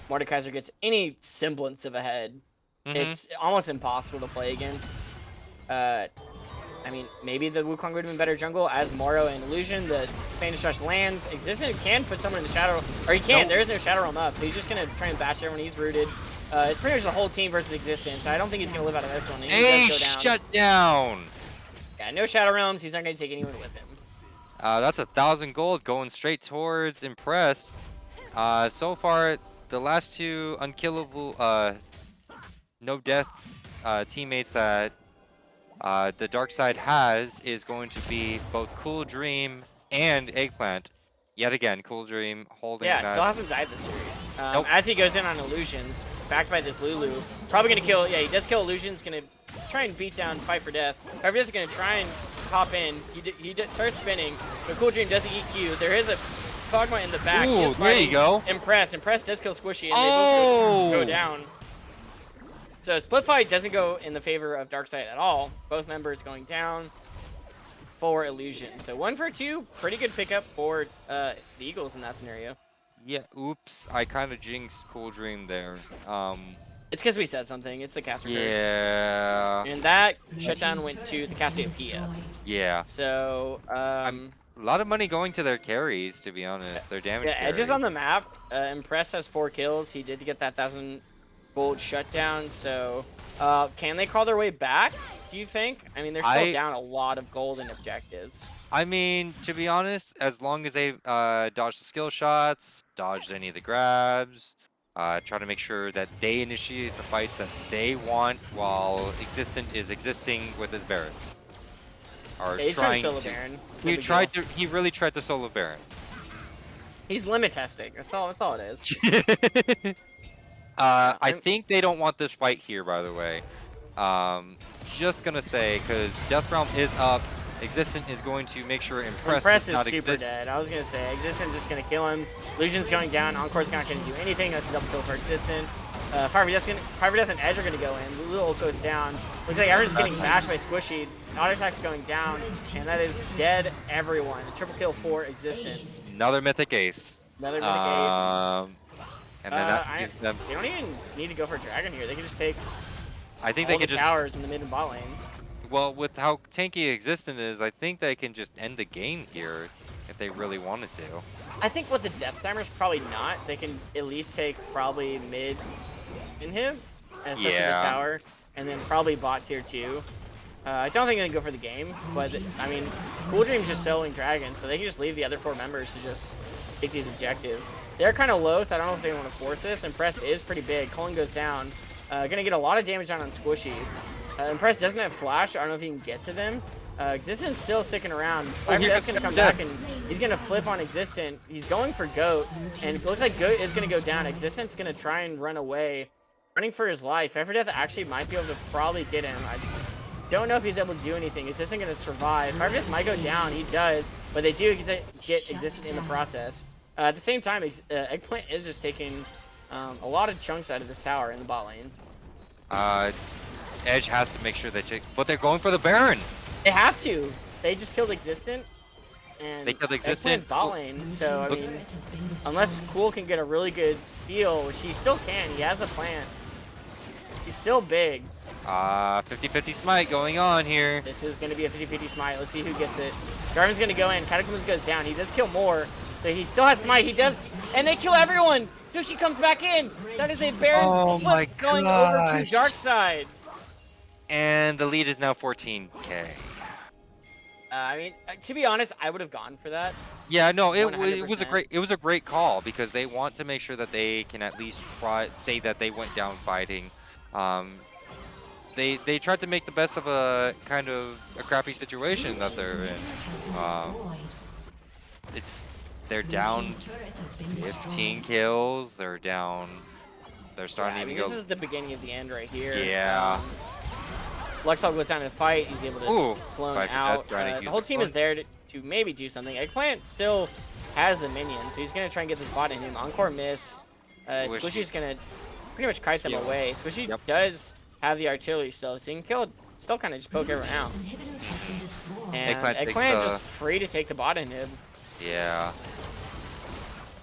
Mordekaiser gets any semblance of a head. It's almost impossible to play against. I mean, maybe the Wukong would have been better jungle as Moro and Illusion. The Spanish Rush lands. Existent can put someone in the Shadow, or he can't. There is no Shadow Realm up, so he's just going to try and bash everyone. He's rooted. It's pretty much the whole team versus Existence, so I don't think he's going to live out of this one. Hey, shut down! Yeah, no Shadow Realms. He's not going to take anyone with him. That's 1,000 gold going straight towards Impress. So far, the last two unkillable, no death teammates that the dark side has is going to be both Cool Dream and Eggplant. Yet again, Cool Dream holding that. Yeah, still hasn't died this series. As he goes in on Illusions, backed by this Lulu, probably going to kill, he does kill Illusions, going to try and beat down Fight for Death. However, he's going to try and hop in. He starts spinning, but Cool Dream doesn't EQ. There is a Fogma in the back. Ooh, there you go. Impress does kill Squishy, and they both go down. So split fight doesn't go in the favor of Darkside at all. Both members going down for Illusion. So 1 for 2, pretty good pickup for the Eagles in that scenario. Yeah, oops, I kind of jinxed Cool Dream there. It's because we said something. It's the caster curse. Yeah. And that shutdown went to the Cassiopeia. Yeah. So, a lot of money going to their carries, to be honest. Their damage carries. Edge is on the map. Impress has 4 kills. He did get that 1,000 gold shutdown. So, can they crawl their way back? Do you think? I mean, they're still I down a lot of golden objectives. I mean, to be honest, as long as they dodge the skill shots, dodge any of the grabs, try to make sure that they initiate the fights that they want while Existent is existing with his Baron. Or Yeah, he's trying to trying solo to. Baron. No big deal. He really tried to solo Baron. He's limit testing. That's all. That's all it is. I think they don't want this fight here, by the way. Just gonna say, because Death Realm is up, Existent is going to make sure Impress Impress does is not super exist. dead. I was gonna say Existent's just gonna kill him. Illusion's going down. Encore's not gonna do anything. That's a double kill for Existent. Fire Death and Edge are gonna go in. Lulu ult goes down. Looks like everyone's getting bashed by Squishy. Auto attack's going down, and that is dead everyone. A triple kill for Existence. Another Mythic Ace. Another Mythic Ace. And then that gives them. They don't even need to go for Dragon here. They can just take I think all they the could just. towers in the mid and bot lane. Well, with how tanky Existent is, I think they can just end the game here if they really wanted to. I think with the depth timers, probably not. They can at least take probably mid in him, especially the tower, and then probably bot tier 2. I don't think they can go for the game, but I mean, Cool Dream's just soloing Dragon, so they can just leave the other 4 members to just take these objectives. They're kind of low, so I don't know if they want to force this. Impress is pretty big. Colin goes down. Gonna get a lot of damage down on Squishy. Impress doesn't have flash. I don't know if he can get to them. Existent's still sticking around. That's gonna come back and he's gonna flip on Existent. He's going for Goat, and it looks like Goat is gonna go down. Existent's gonna try and run away, running for his life. Death actually might be able to probably get him. I don't know if he's able to do anything. Existent gonna survive. Death might go down. He does, but they do get Existent in the process. At the same time, Eggplant is just taking a lot of chunks out of this tower in the bot lane. Edge has to make sure they check, but they're going for the Baron. They have to. They just killed Existent, and They killed Existent. Eggplant's bot lane. So I mean, unless Cool can get a really good steal, which he still can. He has a plant. He's still big. 50-50 smite going on here. This is going to be a 50-50 smite. Let's see who gets it. Garvin's going to go in. Cataclysm goes down. He does kill more, but he still has smite. He does, and they kill everyone. Sushi comes back in. That is a Baron flip going over to Dark Side. And the lead is now 14k. I mean, to be honest, I would have gone for that. Yeah, no, it was 100%. a great call because they want to make sure that they can at least say that they went down fighting. They tried to make the best of a kind of a crappy situation that they're in. They're down 15 kills. They're down. They're starting to even go. This is the beginning of the end right here. Yeah. Luxol goes down in the fight. He's able to clone out. The whole team is there to maybe do something. Eggplant still has the minions, so he's going to try and get this bot in him. Encore miss. Squishy's going to pretty much kite them away. Squishy does have the artillery still, so he can still kind of just poke everyone out. And Eggplant just free to take the bot in him. Yeah.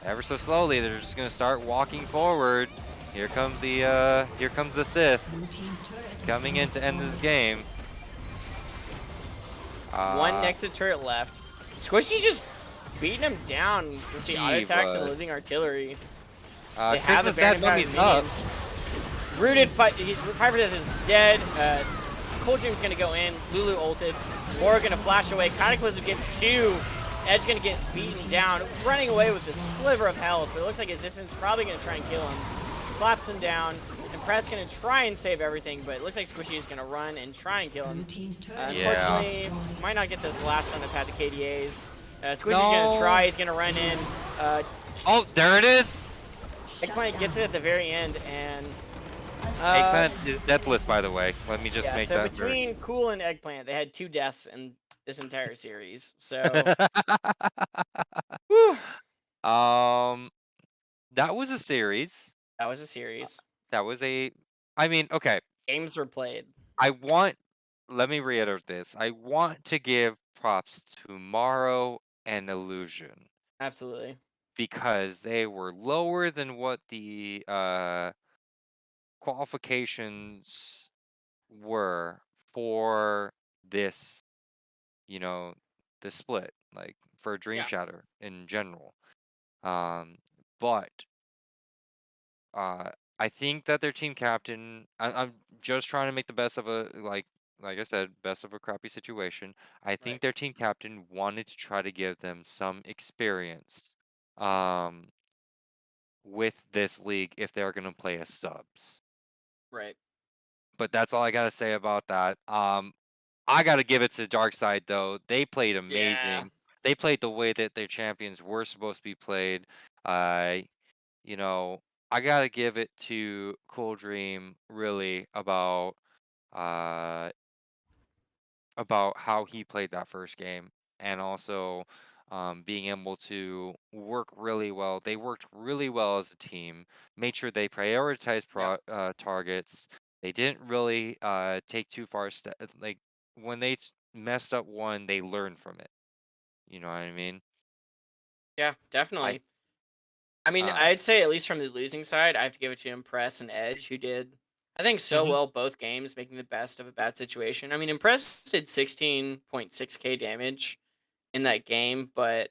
Ever so slowly, they're just going to start walking forward. Here comes the Sith coming in to end this game. One Nexus turret left. Squishy just beating him down with the auto attacks and living artillery. They have a Baron minions. Rooted fight. Death is dead. Cold Dream's gonna go in. Lulu ulted. Aura gonna flash away. Cataclysm gets 2. Edge gonna get beaten down, running away with a sliver of health. But it looks like Existence probably gonna try and kill him. Slaps him down. Impress gonna try and save everything, but it looks like Squishy is gonna run and try and kill him. Unfortunately, might not get this last one to pad the KDAs. Squishy's gonna try. He's gonna run in. Oh, there it is. Eggplant gets it at the very end, and Eggplant is deathless, by the way. Let me just make so that between Cool and Eggplant, they had 2 deaths in this entire series. So, whew. That was a series. That was a series. That was I mean, okay. Games were played. Let me reiterate this. I want to give props to Morrow and Illusion Absolutely. because they were lower than what the qualifications were for this, the split, like for Dreamshatter in general. But I think that their team captain. I'm just trying to make the best of a like I said, best of a crappy situation. I think Right. their team captain wanted to try to give them some experience, um, with this league if they're gonna play as subs. Right. But that's all I gotta say about that. I gotta give it to Darkside though. They played Yeah. amazing. They played the way that their champions were supposed to be played. Uh, you know, I gotta give it to Cool Dream really uh about how he played that first game and also being able to work really well. They worked really well as a team, made sure they prioritized Yep. targets. They didn't really take too far like when they messed up one, they learned from it. You know what I mean? Yeah, I definitely. I mean, uh I'd say at least from the losing side, I have to give it to Impress and Edge, who did, I think, so mhm. well both games, making the best of a bad situation. I mean, Impress did 16.6k damage in that game, but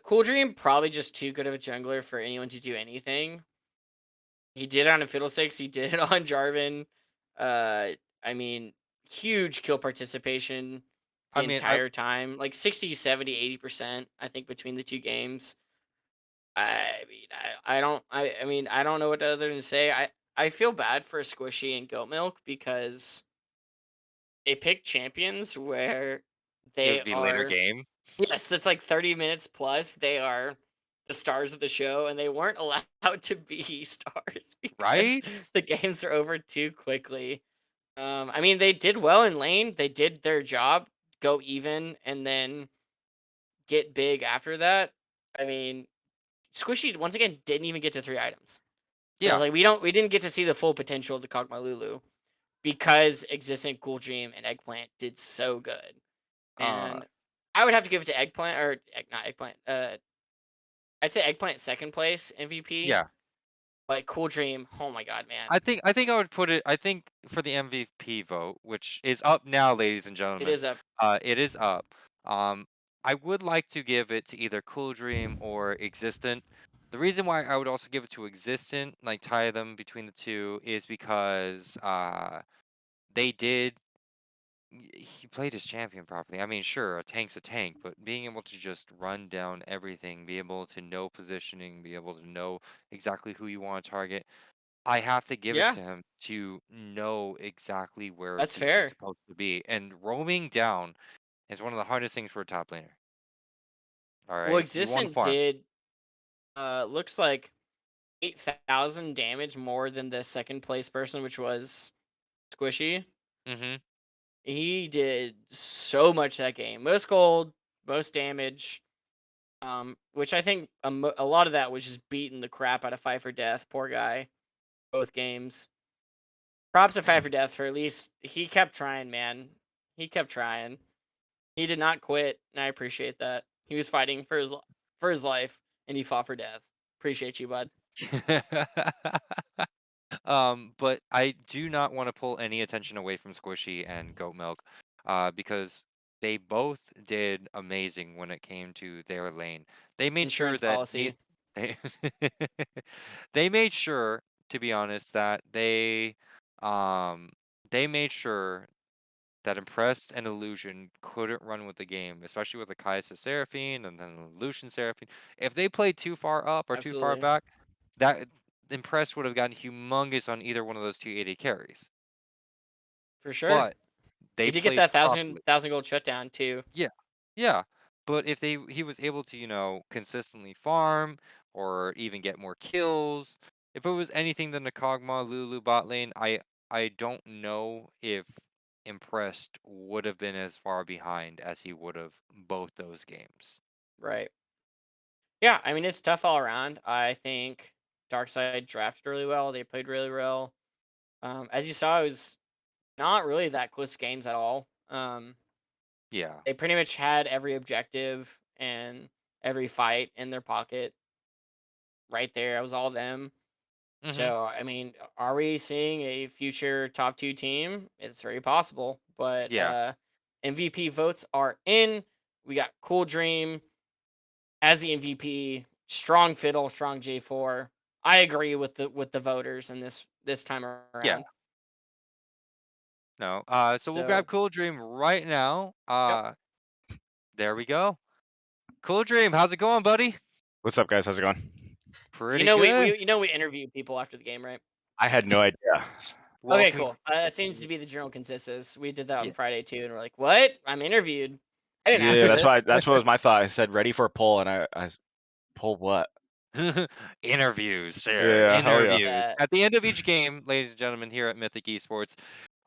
Cool Dream probably just too good of a jungler for anyone to do anything. He did it on a Fiddlesticks. He did it on Jarvan. Uh, I mean, huge kill participation the I mean, I entire time, like 60, 70, 80%, I think, between the two games. I don't know what other than say. I feel bad for Squishy and Goat Milk because they pick champions where it they would be later are, game, yes, that's like 30 minutes plus. They are the stars of the show, and they weren't allowed to be stars because right? the games are over too quickly. I mean, they did well in lane. They did their job, go even, and then get big after that. I mean, Squishy once again didn't even get to 3 items. So Yeah. like we didn't get to see the full potential of the Kog'Maw Lulu because Existent, Cool Dream, and Eggplant did so good. Uh And I would have to give it to Eggplant or not Eggplant. I'd say Eggplant second place MVP. yeah. But Cool Dream, oh my god, man, I think I would put it I think for the MVP vote, which is up now, ladies and it gentlemen, is up it is up. Um, I would like to give it to either Cool Dream or Existent. The reason why I would also give it to Existent, like tie them between the two, is because they did he played his champion properly. I mean, sure, a tank's a tank, but being able to just run down everything, be able to know positioning, be able to know exactly who you want to target, I have to give it yeah, to him to know exactly where that's he was fair. supposed to be, and roaming down is one of the hardest things for a top laner. All Well, right, you want to Existent farm. did looks like 8,000 damage more than the second place person, which was Squishy. Mm-hmm. He did so much that game. Most gold, most damage. Which I think a lot of that was just beating the crap out of Fight for Death. Poor guy, both games. Props to Fight for Death for at least he kept trying, man. He kept trying. He did not quit, and I appreciate that. He was fighting for his life, and he fought for death. Appreciate you, bud. But I do not want to pull any attention away from Squishy and Goat Milk, because they both did amazing when it came to their lane. They made sure Insurance that you, policy they, they made sure, to be honest, that um, they made sure that Impressed and Illusion couldn't run with the game, especially with the Kai'Sa Seraphine and then the Lucian Seraphine. If they played too far up or too far absolutely back, that Impressed would have gotten humongous on either one of those two AD carries. for sure. But He they did get played that thousand properly. thousand gold shutdown too. Yeah. Yeah. But if he was able to, consistently farm or even get more kills, if it was anything than the Kog'Maw Lulu bot lane, I don't know if Impressed would have been as far behind as he would have both those games. Right. Yeah, I mean it's tough all around. I think Darkseid drafted really well. They played really well. As you saw, it was not really that close games at all. Yeah. They pretty much had every objective and every fight in their pocket right there. It was all them. Mhm. So, I mean, are we seeing a future top two team? It's very possible. But Yeah. MVP votes are in. We got Cool Dream as the MVP, strong Fiddle, strong J4. I agree with the voters in this time Yeah. around. No. So we'll grab So, Cool Dream right now. yep. There we go. Cool Dream, how's it going, buddy? What's up, guys? How's it going? You Pretty know good. we interview people after the game, right? I had no idea. Well, Okay, cool. That seems to be the general consensus. We did that on yeah. Friday too, and we're like, "What? I'm interviewed. I didn't ask Yeah, for that's why. this." That's what was my thought. I said ready for a poll, and poll what? Interviews, sir. Yeah, hell yeah. Interviews. That At the end of each game, ladies and gentlemen, here at Mythic Esports,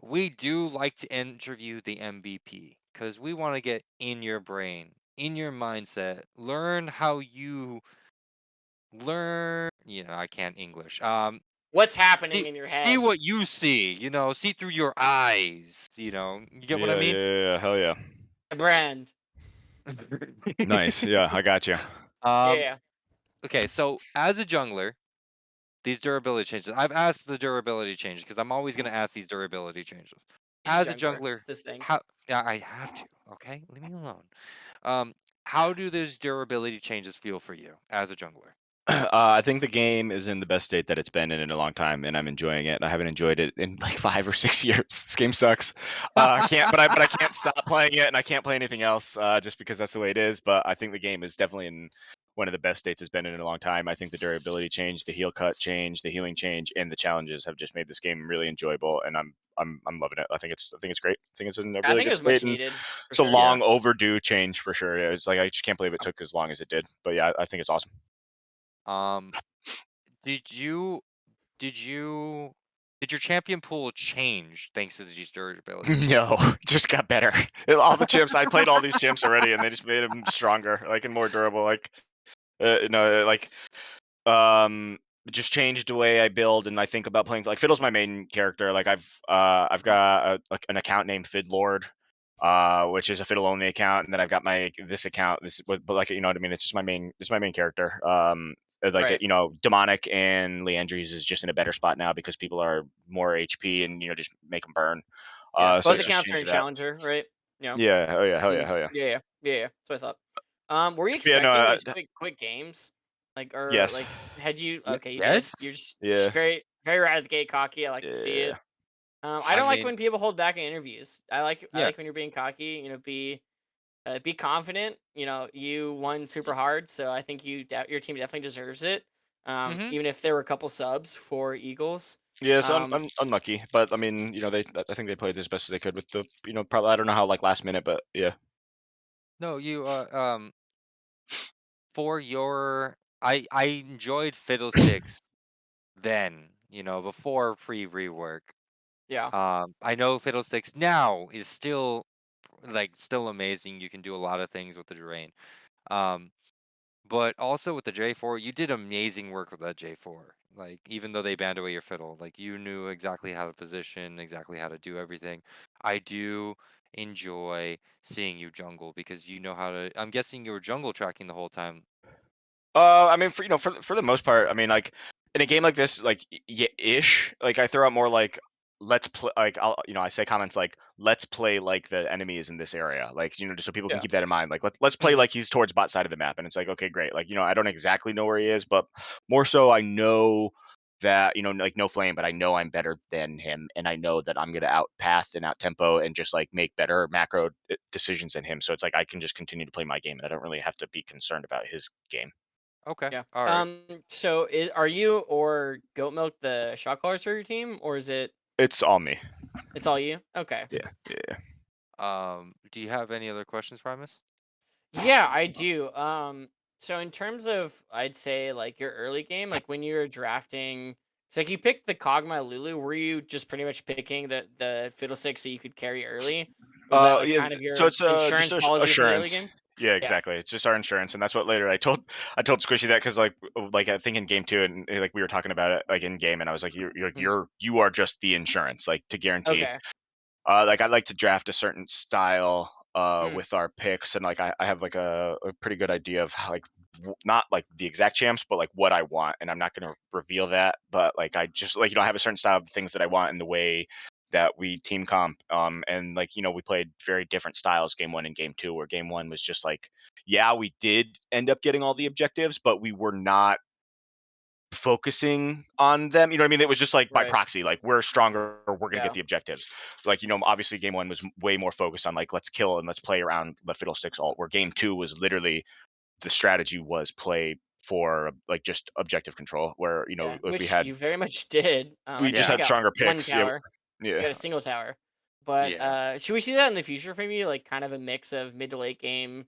we do like to interview the MVP because we want to get in your brain, in your mindset, learn how you learn. I can't English. what's happening See, in your see head? what you see. See through your eyes. You get what I Yeah, mean? yeah, yeah, hell yeah. The brand. Nice. Yeah, I got you. um. Yeah. Okay, so as a jungler. These durability changes. I've asked the durability changes because I'm always gonna ask these durability changes. He's a As a jungler. jungler, It's his thing. how yeah, I have to, okay? Leave me alone. Um, how do those durability changes feel for you as a jungler? I think the game is in the best state that it's been in a long time, and I'm enjoying it. I haven't enjoyed it in like 5 or 6 years. This game sucks. I can't, but I can't stop playing it, and I can't play anything else just because that's the way it is. But I think the game is definitely in one of the best states it's been in a long time. I think the durability change, the heal cut change, the healing change, and the challenges have just made this game really enjoyable, and I'm loving it. I think it's great. I think it's in a I really think it good was state, much and needed for it's a sure. Yeah. long overdue change for sure. Yeah, it's like I just can't believe it took as long as it did. But yeah, I think it's awesome. Um, did you did you did your champion pool change thanks to these durability No, changes? just got better. All the chimps, I played all these chimps already, and they just made them stronger, like and more durable. Like, like um, just changed the way I build and I think about playing. Like Fiddle's my main character. Like I've got like an account named Fiddlord, which is a Fiddle only account, and then I've got this account. But like you know what I mean. It's just my main. It's my main character. Like Right. Demonic and Leandries is just in a better spot now because people are more HP and just make them burn. Yeah. So Both it's just accounts are changed in to that. challenger, right? You know. Yeah, hell yeah, hell yeah, And hell yeah. yeah. That's what I thought. Were you Yeah, no, expecting these quick games? Like, or yes, like, had you? Yeah. Okay, you did. Yes. You're just yeah, very right out of the gate cocky. I like to see it. yeah. I I don't like mean, when people hold back in interviews. I yeah. like when you're being cocky. Be confident. You won super hard, so I think your team definitely deserves it. Mm-hmm. Even if there were a couple subs for Eagles. Yeah, so Um, unlucky, but I mean, I think they played as best as they could with the, probably I don't know how like last minute, but yeah. No, for your I enjoyed Fiddlesticks then, before pre-rework. yeah, I know Fiddlesticks now is still amazing. You can do a lot of things with the terrain. Um, but also with the J4, you did amazing work with that J4. Like even though they banned away your fiddle, like you knew exactly how to position, exactly how to do everything. I do enjoy seeing you jungle because you know how to. I'm guessing you were jungle tracking the whole time. I mean, for the most part, I mean, like in a game like this, like yeah, ish. Like I throw out more like let's play. Like I say comments like let's play like the enemy is in this area. Like just so people can yeah. keep that in mind. Like let's play Hmm. like he's towards bot side of the map, and it's like okay, great. Like I don't exactly know where he is, but more so I know that like no flame, but I know I'm better than him, and I know that I'm gonna out path and out tempo and just like make better macro decisions than him. So it's like I can just continue to play my game, and I don't really have to be concerned about his game. Okay, Yeah. all right. So are you or Goat Milk the shot callers for your team, or is It's all me. it's all you? Okay. Yeah, yeah. Do you have any other questions, Primus? Yeah, I do. So in terms of, I'd say like your early game, like when you were drafting, it's like you picked the Kog'Maw Lulu. Were you just pretty much picking the Fiddlesticks so you could carry early? Was that like Yeah. kind of So your it's just insurance policy for the early assurance. game? Yeah, Yeah. exactly. It's just our insurance, and that's what later I told Squishy that because like I think in game two, and like we were talking about it like in game, and I was like Mhm. you are just the insurance like to guarantee. Okay. Like I like to draft a certain style Mm, with our picks, and like I have like a pretty good idea of how, like not like the exact champs, but like what I want, and I'm not going to reveal that, but like I just like I have a certain style of things that I want in the way that we team comp, and like we played very different styles game one and game two, where game one was just like yeah we did end up getting all the objectives, but we were not focusing on them. You know what I mean? It was just like by Right. proxy, like we're stronger, we're gonna Yeah. get the objectives. Like, obviously game one was way more focused on like let's kill and let's play around the fiddlesticks alt, where game two was literally the strategy was play for like just objective control, where Yeah. like Which you very much did. we I just think you Yeah. had got stronger one picks. Yeah, tower. You got yeah. a single tower. But Yeah. should we see that in the future from you? Like kind of a mix of mid to late game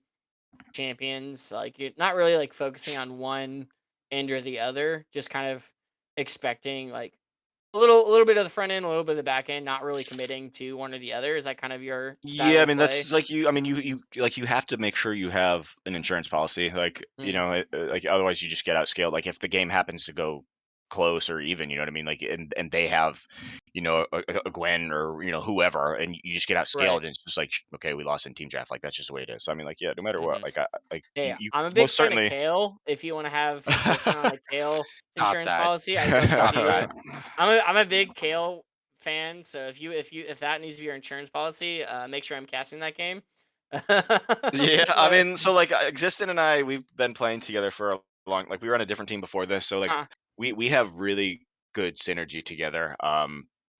champions. Like you're not really like focusing on one end or the other, just kind of expecting like a little bit of the front end, a little bit of the back end, not really committing to one or the other. Is that kind of your style Yeah, I of mean play? that's like you. I mean you have to make sure you have an insurance policy. Like Mm, like otherwise you just get outscaled. Like if the game happens to go close or even, you know what I mean. Like and they have, a Gwen or whoever, and you just get outscaled, right. and it's just like okay, we lost in team draft. Like that's just the way it is. So, I mean, like yeah, no matter what, Hmm. like like Hey, you I'm a big most fan of certainly. Kale. If you want to have existent on like Kale Top insurance that. policy, I'd love to Top see that. it. I'm a big Kale fan, so if that needs to be your insurance policy, make sure I'm casting that game. Yeah, I But mean, so like Existent and I, we've been playing together for a long. Like we were on a different team before this, so like uh, we have really good synergy together.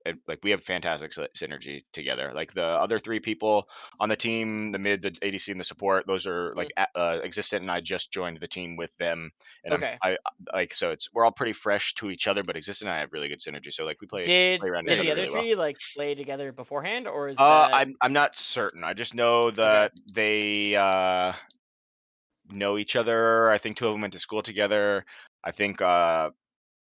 And, like we have fantastic synergy together. Like the other three people on the team, the mid, the ADC, and the support, those are like mm, Existent, and I just joined the team with them, and okay. like so it's we're all pretty fresh to each other, but Existent and I have really good synergy. So like we play around Did each the other other really well. three like play together beforehand, or is that I'm not certain. I just know okay? that they know each other. I think two of them went to school together. I think I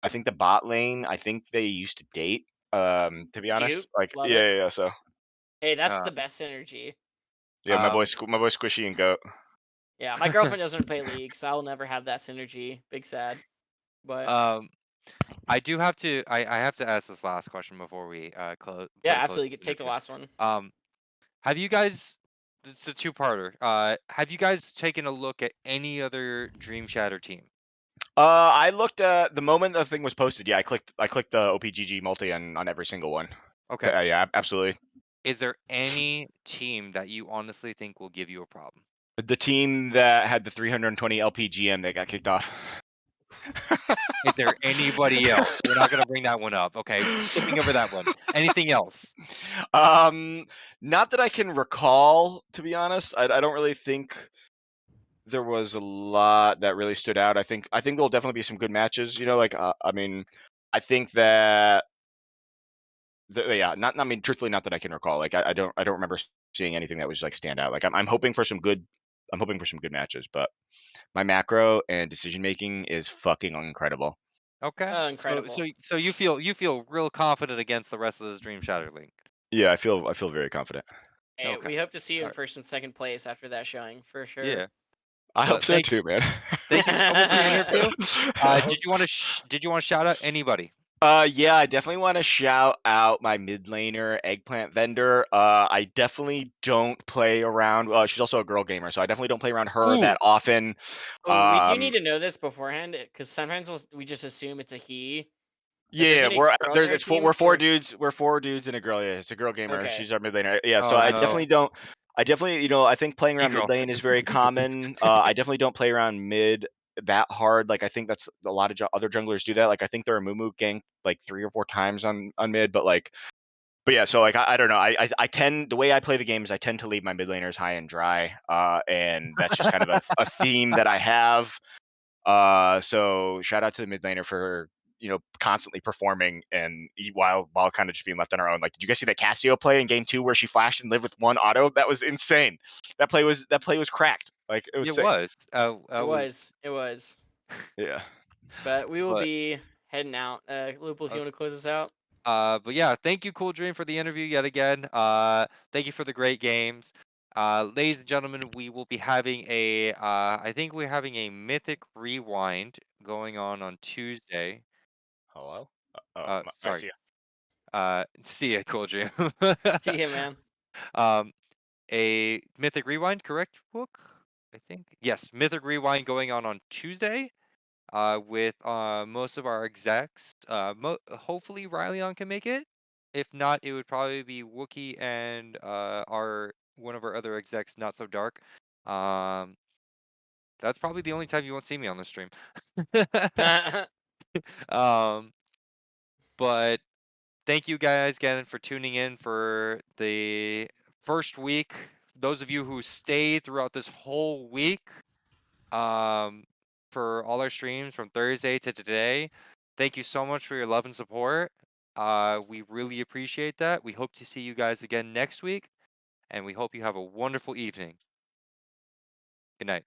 think the bot lane, I think they used to date. To be Cute, honest, like love yeah, it. yeah, yeah. So Hey, that's Uh, the best synergy. yeah, um, my boy Squishy and Goat. Yeah, my girlfriend doesn't play League, so I'll never have that synergy. Big sad, but um, I do have to. I have to ask this last question before we yeah, close absolutely. the Take the interview. last one. Um, have you guys? It's a two-parter. Have you guys taken a look at any other Dream Shatter team? I looked at the moment the thing was posted. Yeah, I clicked the OPGG multi on every single one. Okay. Yeah, absolutely. Is there any team that you honestly think will give you a problem? The team that had the 320 LPGM that got kicked off. Is there anybody else? We're not gonna bring that one up. Okay, skipping over that one. Anything else? Not that I can recall, to be honest. I don't really think there was a lot that really stood out. I think there'll definitely be some good matches. Like I mean, I think that yeah, not I mean, truthfully, not that I can recall. Like I don't remember seeing anything that was like stand out. Like I'm hoping for some good. I'm hoping for some good matches, but my macro and decision making is fucking incredible. Okay. So Incredible. so so you feel real confident against the rest of this Dream Shatter League. Yeah, I feel very confident. Hey, Okay. we hope to see you All in right. first and second place after that showing for sure. Yeah. I Well, hope so too, man. thank you so much for the interview. Did you want to shout out anybody? Yeah, I definitely want to shout out my mid laner, Eggplant Vendor. I definitely don't play around. She's also a girl gamer, so I definitely don't play around her Ooh. that often. Oh, we do need Um, to know this beforehand because sometimes we just assume it's a he. If there's yeah, any girls in our we're teams, four dudes. We're four dudes and a girl. Yeah, it's a girl gamer. okay, She's our mid laner. Yeah, so Oh I no. excellent. definitely don't. I definitely, I think playing around mid E-girl. lane is very common. I definitely don't play around mid that hard. Like I think that's a lot of other junglers do that. Like I think there are Mumu ganked like 3 or 4 times on mid, but yeah, so like I don't know. I tend the way I play the game is I tend to leave my mid laners high and dry, and that's just kind of a theme that I have. So shout out to the mid laner for constantly performing and while kind of just being left on our own. Like, did you guys see that Cassio play in game 2 where she flashed and lived with one auto? That was insane. That play was cracked. Like it was It sick. was. I It was. was, it was. Yeah. But we will But be heading out. Lupul, if you uh, want to close us out. but yeah, thank you, Cool Dream, for the interview yet again. Thank you for the great games. Ladies and gentlemen, we will be having I think we're having a Mythic Rewind going on Tuesday. Hello. I Sorry. see. See ya, Cool Dream. See you, man. um, a Mythic Rewind, correct, Book? I think yes, Mythic Rewind going on Tuesday. With most of our execs. Hopefully Ryleon can make it. If not, it would probably be Wookie and our one of our other execs, Not So Dark. Um, that's probably the only time you won't see me on the stream. um, but thank you guys again for tuning in for the first week. Those of you who stayed throughout this whole week, um, for all our streams from Thursday to today, thank you so much for your love and support. We really appreciate that. We hope to see you guys again next week, and we hope you have a wonderful evening. Good night.